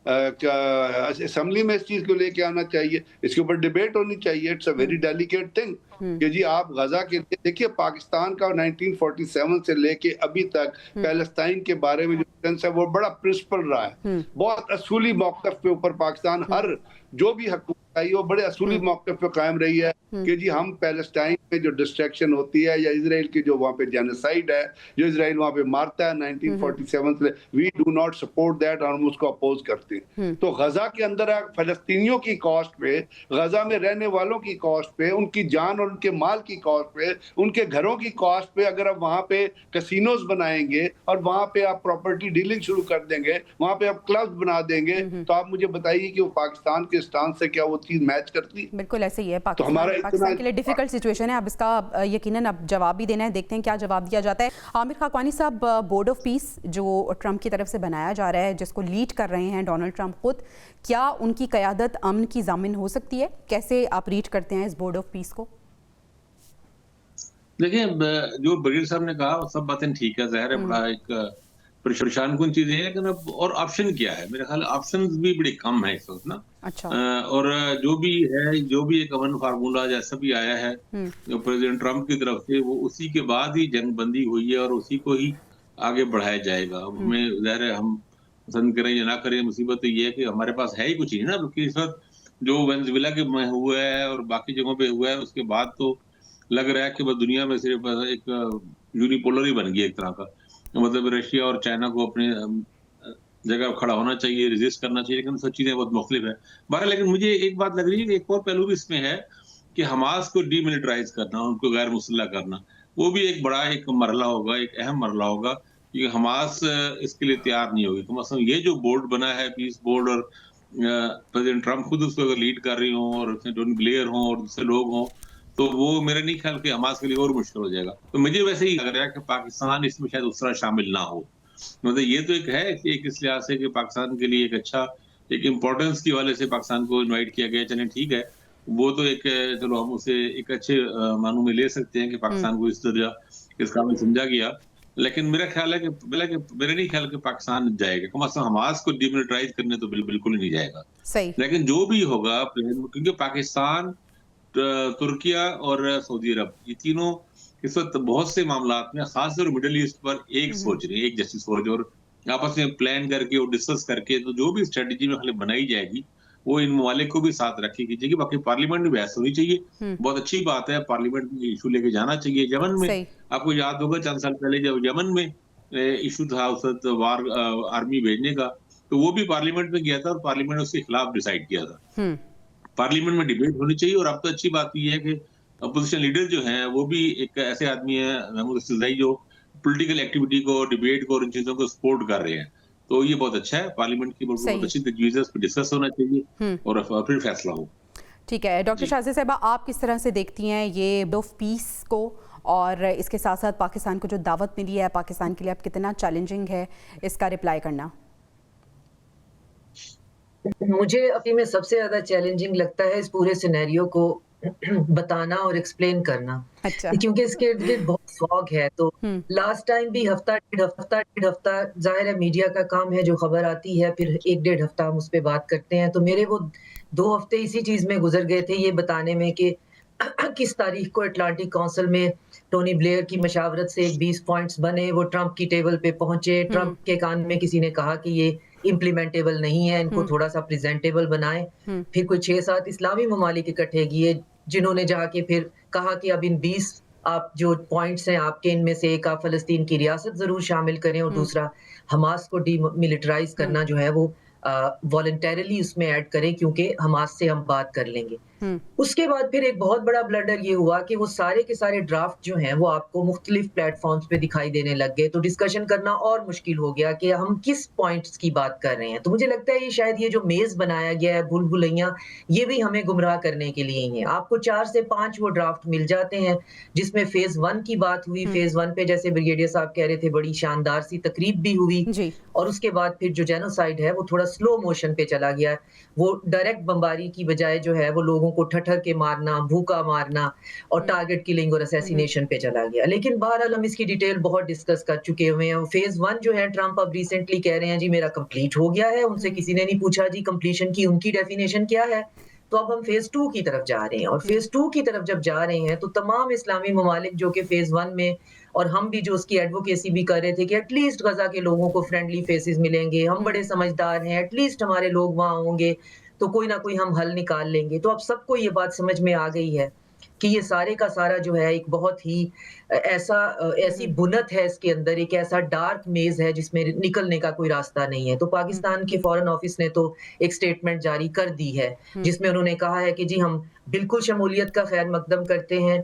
असेंबली में इस चीज को लेके आना चाहिए, इसके ऊपर डिबेट होनी चाहिए। It's a very delicate thing कि जी आप गजा के लिए देखिए, पाकिस्तान का 1947 से लेके अभी तक पैलेस्टाइन के बारे में जो सेंस है वो बड़ा प्रिंसिपल रहा है, बहुत असूली मौक़िफ़ पे ऊपर पाकिस्तान हर जो भी हुकूमत आई वो बड़े असूली मौक़िफ़ पे कायम रही है कि जी हम पैलेस्टाइन में जो डिस्ट्रैक्शन होती है या इजराइल की जो वहाँ पे जेनोसाइड है, जो इजराइल वहाँ पे मारता है 1947 से, we do not support that और हम उसको अपोज करते हैं। तो गजा के अंदर फलस्तीनियों की कॉस्ट पे, गजा में रहने वालों की कॉस्ट पे, उनकी जान और उनके माल की कॉस्ट पे, उनके घरों की कॉस्ट पे अगर आप वहाँ पे कैसीनोज बनाएंगे और वहाँ पे आप प्रॉपर्टी डीलिंग शुरू कर देंगे, वहाँ पे आप क्लब्स बना देंगे, तो आप मुझे बताइए कि वो पाकिस्तान के स्टांस से क्या वो चीज मैच करती है? बिल्कुल ऐसे ही है। तो हमारा पाकिस्तान के लिए डिफिकल्ट सिचुएशन है। अब इसका यकीनन अब जवाब भी देना है, देखते हैं क्या जवाब दिया जाता है। आमिर खाकवानी साहब, बोर्ड ऑफ पीस जो ट्रंप की तरफ से बनाया जा रहा है, जिसको लीड कर रहे हैं डोनाल्ड ट्रंप खुद, क्या उनकी क़यादत अमन की ज़ामिन हो सकती है? कैसे आप रीड करते हैं इस बोर्ड ऑफ पीस को? देखिए, जो ब्रिगेड साहब ने कहा वो सब बातें ठीक है, ज़ाहिर है बड़ा एक परेशान कुन चीज़ है, लेकिन अब और ऑप्शन क्या है? मेरे ख्याल ऑप्शंस भी बड़े कम है इस वक्त ना। अच्छा। और जो भी है, जो भी एक अमन फार्मूला जैसा भी आया है प्रेसिडेंट ट्रंप की तरफ से, वो उसी के बाद ही जंगबंदी हुई है और उसी को ही आगे बढ़ाया जाएगा। अब हमें ज़ाहिर है हम पसंद करें या ना करें, मुसीबत तो ये है कि हमारे पास है ही कुछ नहीं ना, क्योंकि इस वक्त जो वेनेजुएला के में हुआ है और बाकी जगहों पे हुआ है, उसके बाद तो लग रहा है कि बस दुनिया में सिर्फ एक यूनिपोलर ही बन गया एक तरह का। मतलब रशिया और चाइना को अपने जगह खड़ा होना चाहिए, रेजिस्ट करना चाहिए, लेकिन सब चीजें बहुत मुख्तलिफ है। बहरहाल, लेकिन मुझे एक बात लग रही है कि एक और पहलू भी इसमें है कि हमास को डीमिलिटराइज करना, उनको गैर मुसल्लह करना, वो भी एक बड़ा एक मरला होगा, एक अहम मरला होगा, क्योंकि हमास इसके लिए तैयार नहीं होगी। तो मतलब ये जो बोर्ड बना है, पीस बोर्ड, और प्रेसिडेंट ट्रंप खुद उसको अगर लीड कर रही हो और टोनी ब्लेयर हो और दूसरे लोग हों, तो वो मेरा नहीं ख्याल कि हमास के लिए और मुश्किल हो जाएगा। तो मुझे वैसे ही लग रहा है कि पाकिस्तान इसमें शायद उस तरह शामिल ना हो। मतलब ये तो एक है कि एक इस लिहाज से कि पाकिस्तान के लिए एक अच्छा, एक इम्पोर्टेंस की वजह से पाकिस्तान को इनवाइट किया गया, चलें ठीक है, वो तो एक चलो हम उसे एक अच्छे मानों में ले सकते हैं कि पाकिस्तान को इस तरह इस काबिल समझा गया। लेकिन मेरा ख्याल है कि मेरा नहीं ख्याल कि पाकिस्तान जाएगा, कम से कम हमास को डिमिलिटराइज करने तो बिल्कुल नहीं जाएगा। सही। लेकिन जो भी होगा, क्योंकि पाकिस्तान, तुर्किया और सऊदी अरब, ये तीनों इस वक्त बहुत से मामलात में, खासतौर मिडिल ईस्ट पर एक सोच रही है, एक जैसी सोच, और आपस में प्लान करके और डिस्कस करके, तो जो भी स्ट्रेटेजी में बनाई जाएगी वो इन ममालिक को भी साथ रखी जाएगी। बाकी पार्लियामेंट में बहस होनी चाहिए, बहुत अच्छी बात है, पार्लियामेंट में इशू लेके जाना चाहिए। यमन में आपको याद होगा चंद साल पहले जब यमन में इशू था उस वक्त वार आर्मी भेजने का, तो वो भी पार्लियामेंट में गया था और पार्लियामेंट उसके खिलाफ डिसाइड किया था। पार्लियामेंट में डिबेट होनी चाहिए। और अब तो अच्छी बात यह है कि अपोजिशन लीडर जो हैं वो भी एक ऐसे आदमी है, महमूद इस्तिलज़ाई, जो पॉलिटिकल एक्टिविटी को, डिबेट को और इन चीजों को सपोर्ट कर रहे हैं। तो ये बहुत अच्छा है, पार्लियामेंट की बहुत अच्छी तजवीज़ है, उस पर डिस्कस होना चाहिए और फिर फैसला हो। ठीक है डॉक्टर शाज़िया साहिबा, आप किस तरह से देखती हैं ये बोर्ड ऑफ पीस को, और इसके साथ साथ पाकिस्तान को जो दावत मिली है पाकिस्तान के लिए, अब कितना चैलेंजिंग है इसका रिप्लाई करना? मुझे अभी में सबसे ज्यादा चैलेंजिंग लगता है इस पूरे सिनेरियो को बताना और एक्सप्लेन करना। अच्छा। क्योंकि इसके इर्द गिर्द बहुत फॉग है। तो लास्ट टाइम भी हफ्ता डेढ़ हफ्ता जाहिर है मीडिया का काम है, जो खबर आती है फिर एक डेढ़ हफ्ता हम उस पर बात करते हैं। तो मेरे वो 2 हफ्ते इसी चीज में गुजर गए थे, ये बताने में कि किस तारीख को अटलांटिक काउंसिल में टोनी ब्लेयर की मशावरत से एक 20 पॉइंट्स बने, वो ट्रंप की टेबल पे पहुंचे, ट्रंप के कान में किसी ने कहा कि ये इम्प्लीमेंटेबल नहीं है, इनको थोड़ा सा प्रेजेंटेबल बनाएं। फिर कोई 6-7 इस्लामी ममालिक इकट्ठे किए, जिन्होंने जाके फिर कहा कि अब इन 20 आप जो पॉइंट्स हैं आपके, इनमें से एक आप फलस्तीन की रियासत जरूर शामिल करें और दूसरा हमास को डीमिलिटराइज करना जो है वो वॉलंटरली उसमें ऐड करें, क्योंकि हमास से हम बात कर लेंगे। उसके बाद फिर एक बहुत बड़ा ब्लंडर ये हुआ कि वो सारे के सारे ड्राफ्ट जो हैं वो आपको मुख्तलिफ प्लेटफॉर्म्स पे दिखाई देने लग गए, तो डिस्कशन करना और मुश्किल हो गया कि हम किस पॉइंट्स की बात कर रहे हैं। तो मुझे लगता है ये शायद ये जो मेज बनाया गया है, भूल भुलैया, ये भी हमें गुमराह करने के लिए ही है। आपको 4 से 5 वो ड्राफ्ट मिल जाते हैं जिसमें फेज 1 की बात हुई, फेज 1 पे जैसे ब्रिगेडियर साहब कह रहे थे बड़ी शानदार सी तकरीब भी हुई, और उसके बाद फिर जो जेनोसाइड है वो थोड़ा स्लो मोशन पे चला गया। वो डायरेक्ट बमबारी की बजाय जो है वो लोगों को ठठर के मारना, भूखा मारना और टारगेट किलिंग और असैसिनेशन पे चला गया। लेकिन बहरहाल हम इसकी डिटेल बहुत डिस्कस कर चुके हुए हैं। फेज़ 1 जो है ट्रंप अब रिसेंटली कह रहे हैं जी मेरा कंप्लीट हो गया है, उनसे किसी ने नहीं पूछा जी कंप्लीशन की उनकी डेफिनेशन क्या है। तो अब हम फेज़ 2 की तरफ जा रहे हैं और फेज़ 2 की तरफ जब जा रहे हैं तो तमाम इस्लामी ममालिक जो कि फेज़ 1 में और हम भी जो उसकी एडवोकेसी भी कर रहे थे कि एटलीस्ट गजा के लोगों को फ्रेंडली फेसेस मिलेंगे, हम बड़े समझदार हैं, एटलीस्ट हमारे लोग वहाँ होंगे, तो कोई ना कोई हम हल निकाल लेंगे। तो अब सबको ये बात समझ में आ गई है कि ये सारे का सारा जो है एक बहुत ही ऐसी बुनत है इसके अंदर, एक ऐसा डार्क मेज़ है जिसमें निकलने का कोई रास्ता नहीं है। तो पाकिस्तान के फॉरेन ऑफिस ने तो एक स्टेटमेंट जारी कर दी है, जिसमें उन्होंने कहा है कि जी हम बिल्कुल शमूलियत का खैर मकदम करते हैं।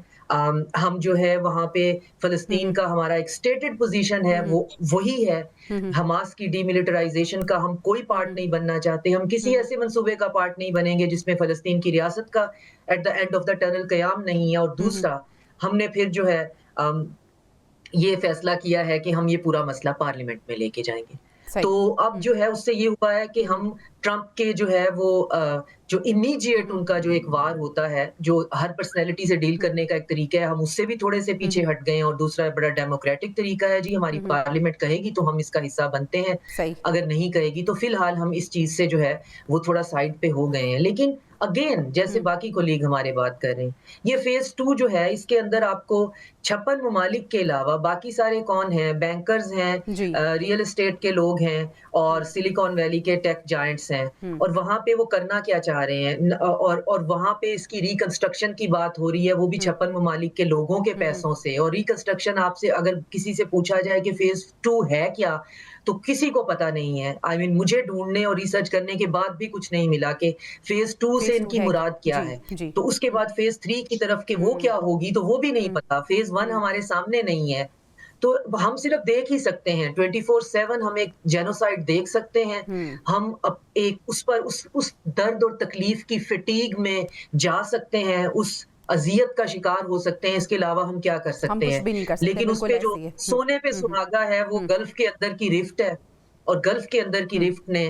हम जो है वहाँ पे फ़लस्तीन का हमारा एक स्टेटेड पोज़ीशन है, वो वही है। हमास की डीमिलिटराइज़ेशन का हम कोई पार्ट नहीं बनना चाहते। हम किसी ऐसे मंसूबे का पार्ट नहीं बनेंगे जिसमें फ़लस्तीन की रियासत का at the end of the tunnel क़याम नहीं है। और दूसरा, हमने फिर जो है ये फैसला किया है कि हम ये पूरा मसला पार्लियामेंट में लेके जाएँगे। तो अब जो है उससे ये हुआ है कि हम ट्रंप के जो है वो जो इमीडिएट उनका जो एक वार होता है, जो हर पर्सनैलिटी से डील करने का एक तरीका है, हम उससे भी थोड़े से पीछे हट गए हैं। और दूसरा बड़ा डेमोक्रेटिक तरीका है जी हमारी पार्लियामेंट कहेगी तो हम इसका हिस्सा बनते हैं, अगर नहीं कहेगी तो फिलहाल हम इस चीज़ से जो है वो थोड़ा साइड पे हो गए हैं। लेकिन अगेन जैसे बाकी कोलीग हमारे बात कर रहे हैं, ये फेज़ 2 जो है इसके अंदर आपको 56 ममालिक के अलावा बाकी सारे कौन हैं? बैंकर्स हैं, रियल एस्टेट के लोग हैं और सिलिकॉन वैली के टेक जायंट्स हैं। और वहाँ पे वो करना क्या चाह रहे हैं? और वहाँ पे इसकी रिकंस्ट्रक्शन की बात हो रही है, वो भी 56 ममालिक के लोगों के पैसों से। और रिकंस्ट्रक्शन आपसे अगर किसी से पूछा जाए कि फेज़ 2 है क्या? तो किसी को पता नहीं है। I mean, मुझे ढूँढने और रिसर्च करने के बाद भी कुछ नहीं मिला कि फेज़ 2 से इनकी मुराद क्या है। तो उसके बाद फेज़ 3 की तरफ कि वो क्या होगी तो वो भी नहीं पता। फेज़ 1 हमारे सामने नहीं है। तो हम सिर्फ देख ही सकते हैं, 24/7 हम एक जेनोसाइड देख सकते हैं। हम एक उस पर उस दर्द और तकलीफ की फटीग में जा सकते हैं, उस अज़ियत का शिकार हो सकते हैं। इसके अलावा हम क्या कर सकते हैं? लेकिन उस पे जो सोने पे सुहागा है वो गल्फ के अंदर की रिफ्ट है। और गल्फ के अंदर की रिफ्ट ने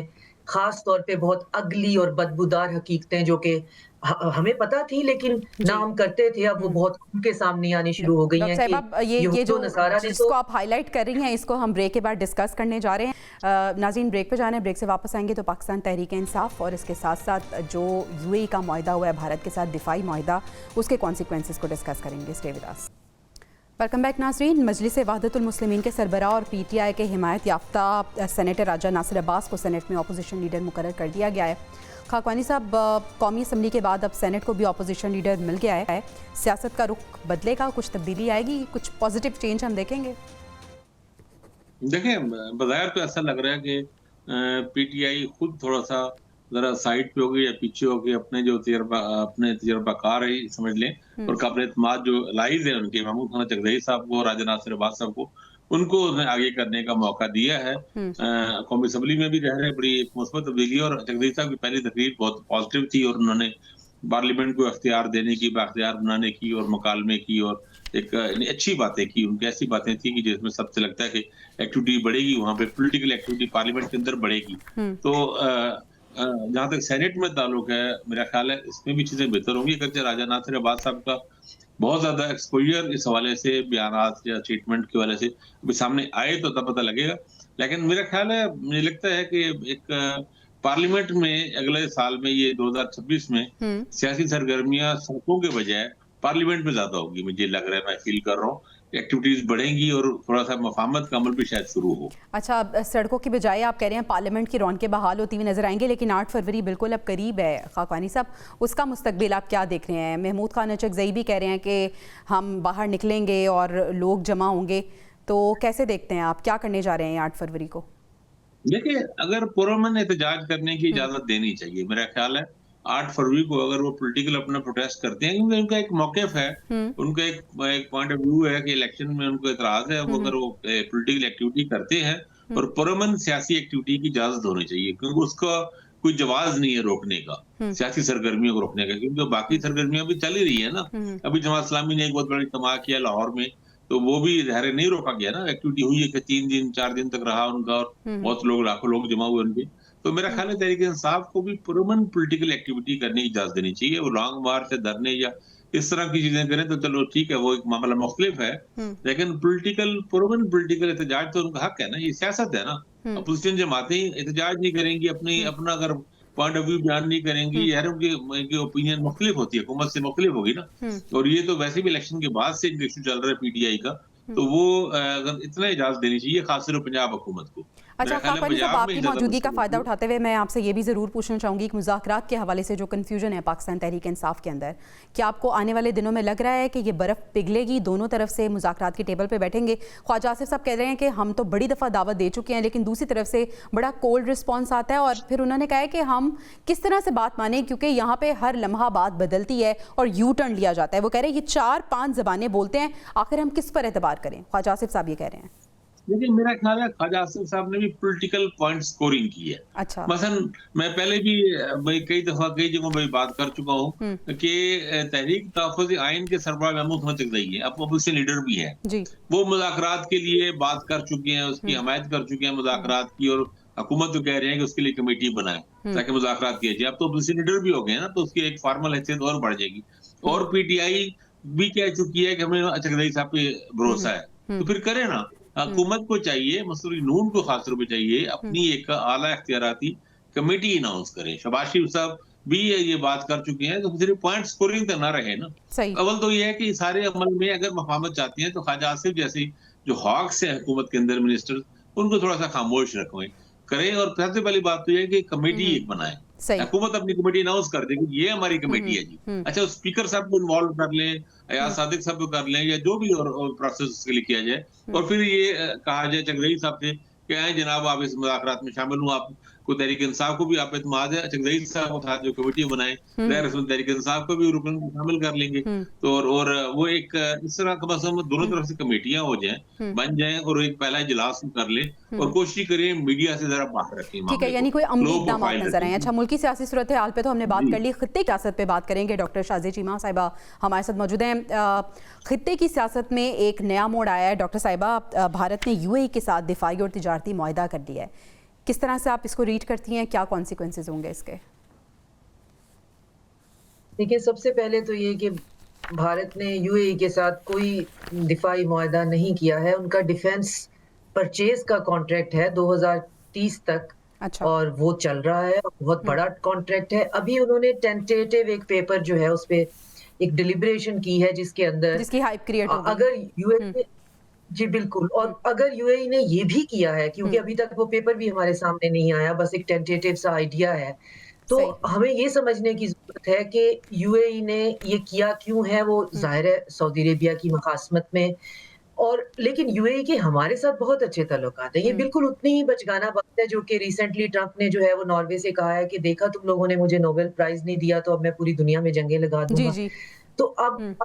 खास तौर पे बहुत अगली और बदबूदार हकीकतें जो कि हमें पता थी लेकिन ना हम करते थे, अब वो बहुत उनके सामने आनी शुरू हो गई हैं कि ये जो जिसको आप हाईलाइट कर रही हैं इसको हम ब्रेक के बाद डिस्कस करने जा रहे हैं। नाज़रीन ब्रेक पे जाना है, ब्रेक से वापस आएंगे तो पाकिस्तान तहरीक इंसाफ और इसके साथ साथ जो यूएई का मुआहदा हुआ है भारत के साथ दिफाई मुआहदा, उसके कॉन्सिक्वेंसेस को डिस्कस करेंगे। Stay with us. Welcome back नाज़रीन। मजलिस वहदतुल मुस्लिमीन के सरबराह और पीटीआई के हिमायत याफ्ता सेनेटर राजा नासिर अब्बास को सेनेट में अपोजिशन लीडर मुकर्रर कर दिया गया है। खाकवानी साहब, कौमी असम्बली के बाद अब सेनेट को भी अपोजिशन लीडर मिल गया है, सियासत का रुख बदलेगा, कुछ तब्दीली आएगी, कुछ पॉजिटिव चेंज हम देखेंगे? देखें, बज़ाहिर तो ऐसा लग रहा है कि पीटीआई खुद थोड़ा सा जरा साइड पे हो गई या पीछे हो गई, अपने जो तजर्बाकार है समझ लें और काबिल एतमाद जो लाइज है उनके महमूद खान चगदई साहब को, राजा नासिर अब्बास साहब को, उनको उसने आगे करने का मौका दिया है। कौमी असम्बली में भी रह रहे बड़ी एक मुस्बत तब्दीली और चगदई साहब की पहली तकरीर बहुत पॉजिटिव थी और उन्होंने पार्लियामेंट को अख्तियार देने की, बाख्तियार बनाने की और मुकालमे की और एक अच्छी बातें की। उनकी ऐसी बातें थी कि जिसमें सबसे लगता है कि एक्टिविटी बढ़ेगी, वहाँ पे पॉलिटिकल एक्टिविटी पार्लियामेंट के अंदर बढ़ेगी। तो जहाँ तक सेनेट में ताल्लुक है, मेरा ख्याल है इसमें भी चीजें बेहतर होंगी। अगरचे राजा नासिर अब्बास साहब का बहुत ज्यादा एक्सपोजर इस हवाले से, बयानात या स्टेटमेंट के हवाले से अभी सामने आए तो तब पता लगेगा। लेकिन मेरा ख्याल है, मुझे लगता है कि एक पार्लियामेंट में अगले साल में ये 2026 में सियासी सरगर्मियां सड़कों के बजाय पार्लियामेंट में ज्यादा होगी, मुझे लग रहा है, मैं फील कर रहा हूँ। एक्टिविटीज बढ़ेंगी और थोड़ा सा मफाहमत का अमल भी शायद शुरू हो। अच्छा, सड़कों की बजाय आप कह रहे हैं पार्लियामेंट की रौनकें बहाल होती हुई नजर आएंगी, लेकिन 8 फरवरी बिल्कुल अब करीब है। खाकवानी साहब, उसका मुस्तकबिल आप क्या देख रहे हैं? महमूद खान चगदई भी कह रहे हैं कि हम बाहर निकलेंगे और लोग जमा होंगे, तो कैसे देखते हैं आप, क्या करने जा रहे हैं 8 फरवरी को? देखिए, अगर पुरअमन एहतजाज करने की इजाजत देनी चाहिए। मेरा ख्याल है 8 फरवरी को अगर वो पॉलिटिकल अपना प्रोटेस्ट करते हैं, क्योंकि उनका एक मौक़िफ़ है, उनका एक पॉइंट ऑफ व्यू है कि इलेक्शन में उनको एतराज है, वो अगर वो पॉलिटिकल एक्टिविटी करते हैं और पुरअमन सियासी एक्टिविटी की इजाजत होनी चाहिए, क्योंकि उसका कोई जवाज नहीं है रोकने का, सियासी सरगर्मियों को रोकने का, क्योंकि बाकी सरगर्मियां भी चल ही रही है ना। अभी जमात इस्लामी ने एक बहुत बड़ा इज्तिमा किया लाहौर में, तो वो भी ज़ाहिर नहीं रोका गया ना, एक्टिविटी हुई है कि 3 दिन 4 दिन तक रहा उनका और बहुत लोग, लाखों लोग जमा हुए उनके। तो मेरा ख्याल है तहरीक इंसाफ को भी परमानेंट पॉलिटिकल एक्टिविटी करने की इजाजत देनी चाहिए। वो लॉन्ग मार्च या धरने या इस तरह की चीजें करें तो चलो ठीक है, वो एक मामला मुख्तलिफ है, लेकिन परमानेंट पॉलिटिकल एहतजाज तो उनका हक है ना, ये सियासत है ना। अपोजिशन जमातें एहतजाज नहीं करेंगी, अपना अगर पॉइंट ऑफ व्यू बयान नहीं करेंगी, यार उनकी ओपिनियन मुख्तलिफ होती है, हुकूमत से मुख्तलिफ होगी ना। और ये तो वैसे भी इलेक्शन के बाद से इशू चल रहा है पीटीआई का, तो वो अगर इतना इजाजत देनी चाहिए खासकर पंजाब हुकूमत को। अच्छा खाकानी साहब, आपकी मौजूदगी का फ़ायदा उठाते हुए मैं आपसे ये भी ज़रूर पूछना चाहूँगी कि मुज़ाकरात के हवाले से जो कन्फ्यूजन है पाकिस्तान तहरीक इंसाफ के अंदर, क्या आपको आने वाले दिनों में लग रहा है कि ये बर्फ़ पिघलेगी, दोनों तरफ से मुज़ाकरात की टेबल पे बैठेंगे? ख्वाजा आसिफ साहब कह रहे हैं कि हम तो बड़ी दफ़ा दावत दे चुके हैं, लेकिन दूसरी तरफ से बड़ा कोल्ड रिस्पॉन्स आता है, और फिर उन्होंने कहा है कि हम किस तरह से बात मानें, क्योंकि यहाँ पर हर लम्हा बात बदलती है और यू टर्न लिया जाता है। वो कह रहे हैं ये 4-5 ज़बानें बोलते हैं, आखिर हम किस पर एतबार करें? ख्वाजा आसिफ साहब ये कह रहे हैं। लेकिन मेरा ख्याल है ख्वाजा आसिफ साहब ने भी पॉलिटिकल पॉइंट स्कोरिंग की है। अच्छा। मसलन मैं पहले भी कई दफा कई जगहों पर बात कर चुका हूँ कि तहरीक तहफ़्फ़ुज़ आइन के सरबराह महमूद हसन चकदई है, अब अपोजिशन लीडर भी है, वो मुज़ाकरात के लिए बात कर चुके हैं, उसकी हमायत कर चुके हैं मुज़ाकरात की, और हुकूमत तो कह रहे हैं कि उसके लिए कमेटी बनाए ताकि मुज़ाकरात किए जाए। अब तो अपोजिशन लीडर भी हो गए ना, तो उसकी एक फॉर्मल हैसियत और बढ़ जाएगी। और पीटीआई भी कह चुकी है कि हमें चकदई साहब पे भरोसा है, तो फिर करें ना। हुकूमत को चाहिए, मसूरी नून को खास तौर पे चाहिए, अपनी एक आला इख्तियाराती कमेटी अनाउंस करें। शहबाज शरीफ साहब भी ये बात कर चुके हैं, तो सिर्फ पॉइंट स्कोरिंग तो ना रहे ना। अव्वल तो ये है कि सारे अमल में अगर मफाहमत चाहती हैं तो ख्वाजा आसिफ जैसे जो हॉक्स है हुकूमत के अंदर मिनिस्टर, उनको थोड़ा सा खामोश करें। और सबसे पहली बात तो ये है कि कमेटी एक बनाए, हुकूमत अपनी कमेटी अनाउंस कर दे कि ये हमारी कमेटी है जी। अच्छा, स्पीकर साहब को इन्वॉल्व कर लें या सादिक साहब को कर लें, या जो भी और प्रोसेस उसके लिए किया जाए, और फिर ये कहा जाए चकदई साहब से कि आए जनाब आप इस मुज़ाकरात में शामिल हुआ, आपको तहरीक इंसाफ को भी आप एतमाद है, चकदई साहब के साथ जो कमेटी बनाए तहरीक इंसाफ को भी रुकन शामिल कर लेंगे, तो और वो एक इस तरह कम से कम दोनों तरफ से कमेटियां हो जाएं, बन जाएं, और एक पहला इजलास कर ले, और कोशिश करें मीडिया से जरा बाहर रखें। ठीक है, यानी कोई उम्मीदनामा नजर आए। अच्छा, मुल्की सियासी सूरत हाल पे तो हमने बात कर ली, खित्ते की सियासत पे बात करेंगे। डॉक्टर शाज़िया चीमा साहिबा हमारे साथ मौजूद हैं। खित्ते की सियासत में एक नया मोड़ आया है डॉक्टर साहिबा, भारत ने यूएई के साथ दिफाई और तिजारती मुआहदा कर लिया है। किस तरह से आप इसको रीड करती हैं, क्या कॉन्सिक्वेंसेस होंगे इसके? देखिए, सबसे पहले तो ये कि भारत ने यूएई के साथ कोई दिफाई मुआहदा नहीं किया है। उनका डिफेंस परचेज का कॉन्ट्रैक्ट है 2030 तक। अच्छा। और वो चल रहा है, बहुत बड़ा कॉन्ट्रैक्ट है। अभी उन्होंने टेंटेटिव एक पेपर जो है उस पे एक डिलिब्रेशन की है, जिसकी अंदर जिसकी हाइप क्रिएट हो गई। अगर यूएई जी बिल्कुल, और अगर यूएई ने ये भी किया है, क्योंकि अभी तक वो पेपर भी हमारे सामने नहीं आया, बस एक टेंटेटिव सा आइडिया है, तो हमें ये समझने की जरूरत है कि यूएई ने ये किया क्यों है। वो जाहिर है सऊदी अरेबिया की मुखासमत में, और लेकिन यूएई के हमारे साथ बहुत अच्छे ताल्लुकात हैं। ये बिल्कुल उतनी ही बचगाना बात है जो कि रिसेंटली ट्रंप ने जो है वो नॉर्वे से कहा है कि देखा तुम लोगों ने मुझे नोबेल प्राइज नहीं दिया, तो अब मैं पूरी दुनिया में जंगें लगा दूंगा। जी। तो अब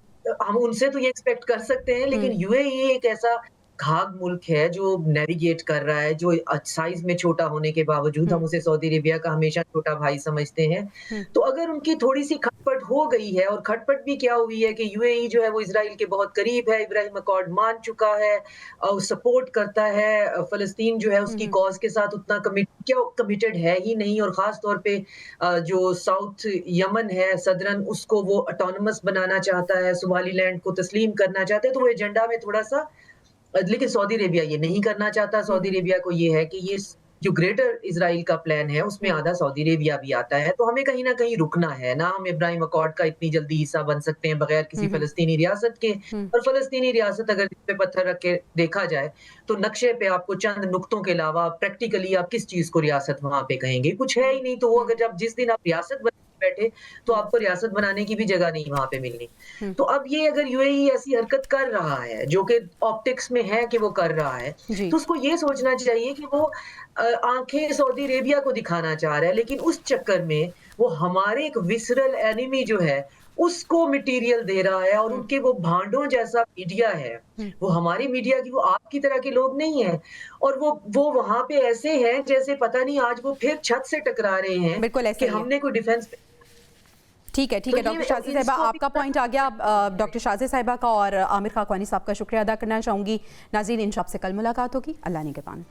हम उनसे तो ये एक्सपेक्ट कर सकते हैं, लेकिन यूएई एक ऐसा घाघ मुल्क है जो नेविगेट कर रहा है, जो साइज में छोटा होने के बावजूद हम उसे सऊदी अरेबिया का हमेशा छोटा भाई समझते हैं। तो अगर उनकी थोड़ी सी खटपट हो गई है, और खटपट भी क्या हुई है कि यूएई जो है वो इजराइल के बहुत करीब है, इब्राहिम अकॉर्ड मान चुका है और सपोर्ट करता है, फलस्तीन जो है उसकी कॉज के साथ उतना कमिटेड है ही नहीं, और खास तौर पे जो साउथ यमन है सदरन, उसको वो ऑटोनमस बनाना चाहता है, सोमालीलैंड को तस्लीम करना चाहता है, तो वो एजेंडा में थोड़ा सा, लेकिन सऊदी अरेबिया ये नहीं करना चाहता। सऊदी अरेबिया को ये है कि ये जो ग्रेटर इजराइल का प्लान है उसमें आधा सऊदी अरेबिया भी आता है, तो हमें कहीं ना कहीं रुकना है ना। हम इब्राहिम अकॉर्ड का इतनी जल्दी हिस्सा बन सकते हैं बगैर किसी फलस्तीनी रियासत के, और फलस्तीनी रियासत अगर इस पे पत्थर रख के देखा जाए तो नक्शे पे आपको चंद नुक्तों के अलावा प्रैक्टिकली आप किस चीज को रियासत वहां पे कहेंगे, कुछ है ही नहीं। तो वो अगर जब जिस दिन आप रियासत बैठे तो आपको रियासत बनाने की भी जगह नहीं वहां पे मिलनी। तो अब ये अगर यूएई ऐसी हरकत कर रहा है, जो कि ऑप्टिक्स में है कि वो कर रहा है, तो उसको ये सोचना चाहिए कि वो आंखें सऊदी अरेबिया को दिखाना चाह रहा है, लेकिन उस चक्कर में वो हमारे एक विसरल एनिमी जो है उसको मटेरियल दे रहा है, और उनके वो भांडों जैसा मीडिया है, वो हमारी मीडिया की, वो आपकी तरह के लोग नहीं है, और वो वहां पे ऐसे हैं जैसे पता नहीं आज वो फिर छत से टकरा रहे हैं। बिल्कुल ऐसे कि हमने कोई डिफेंस। ठीक है डॉक्टर शाज़िया साहिबा, आपका पॉइंट आ गया। डॉक्टर शाज़िया साहिबा का और आमिर खाकवानी साहब का शुक्रिया अदा करना चाहूँगी। नाज़रीन, इन शब से कल मुलाकात होगी। अल्लाह निगहबान।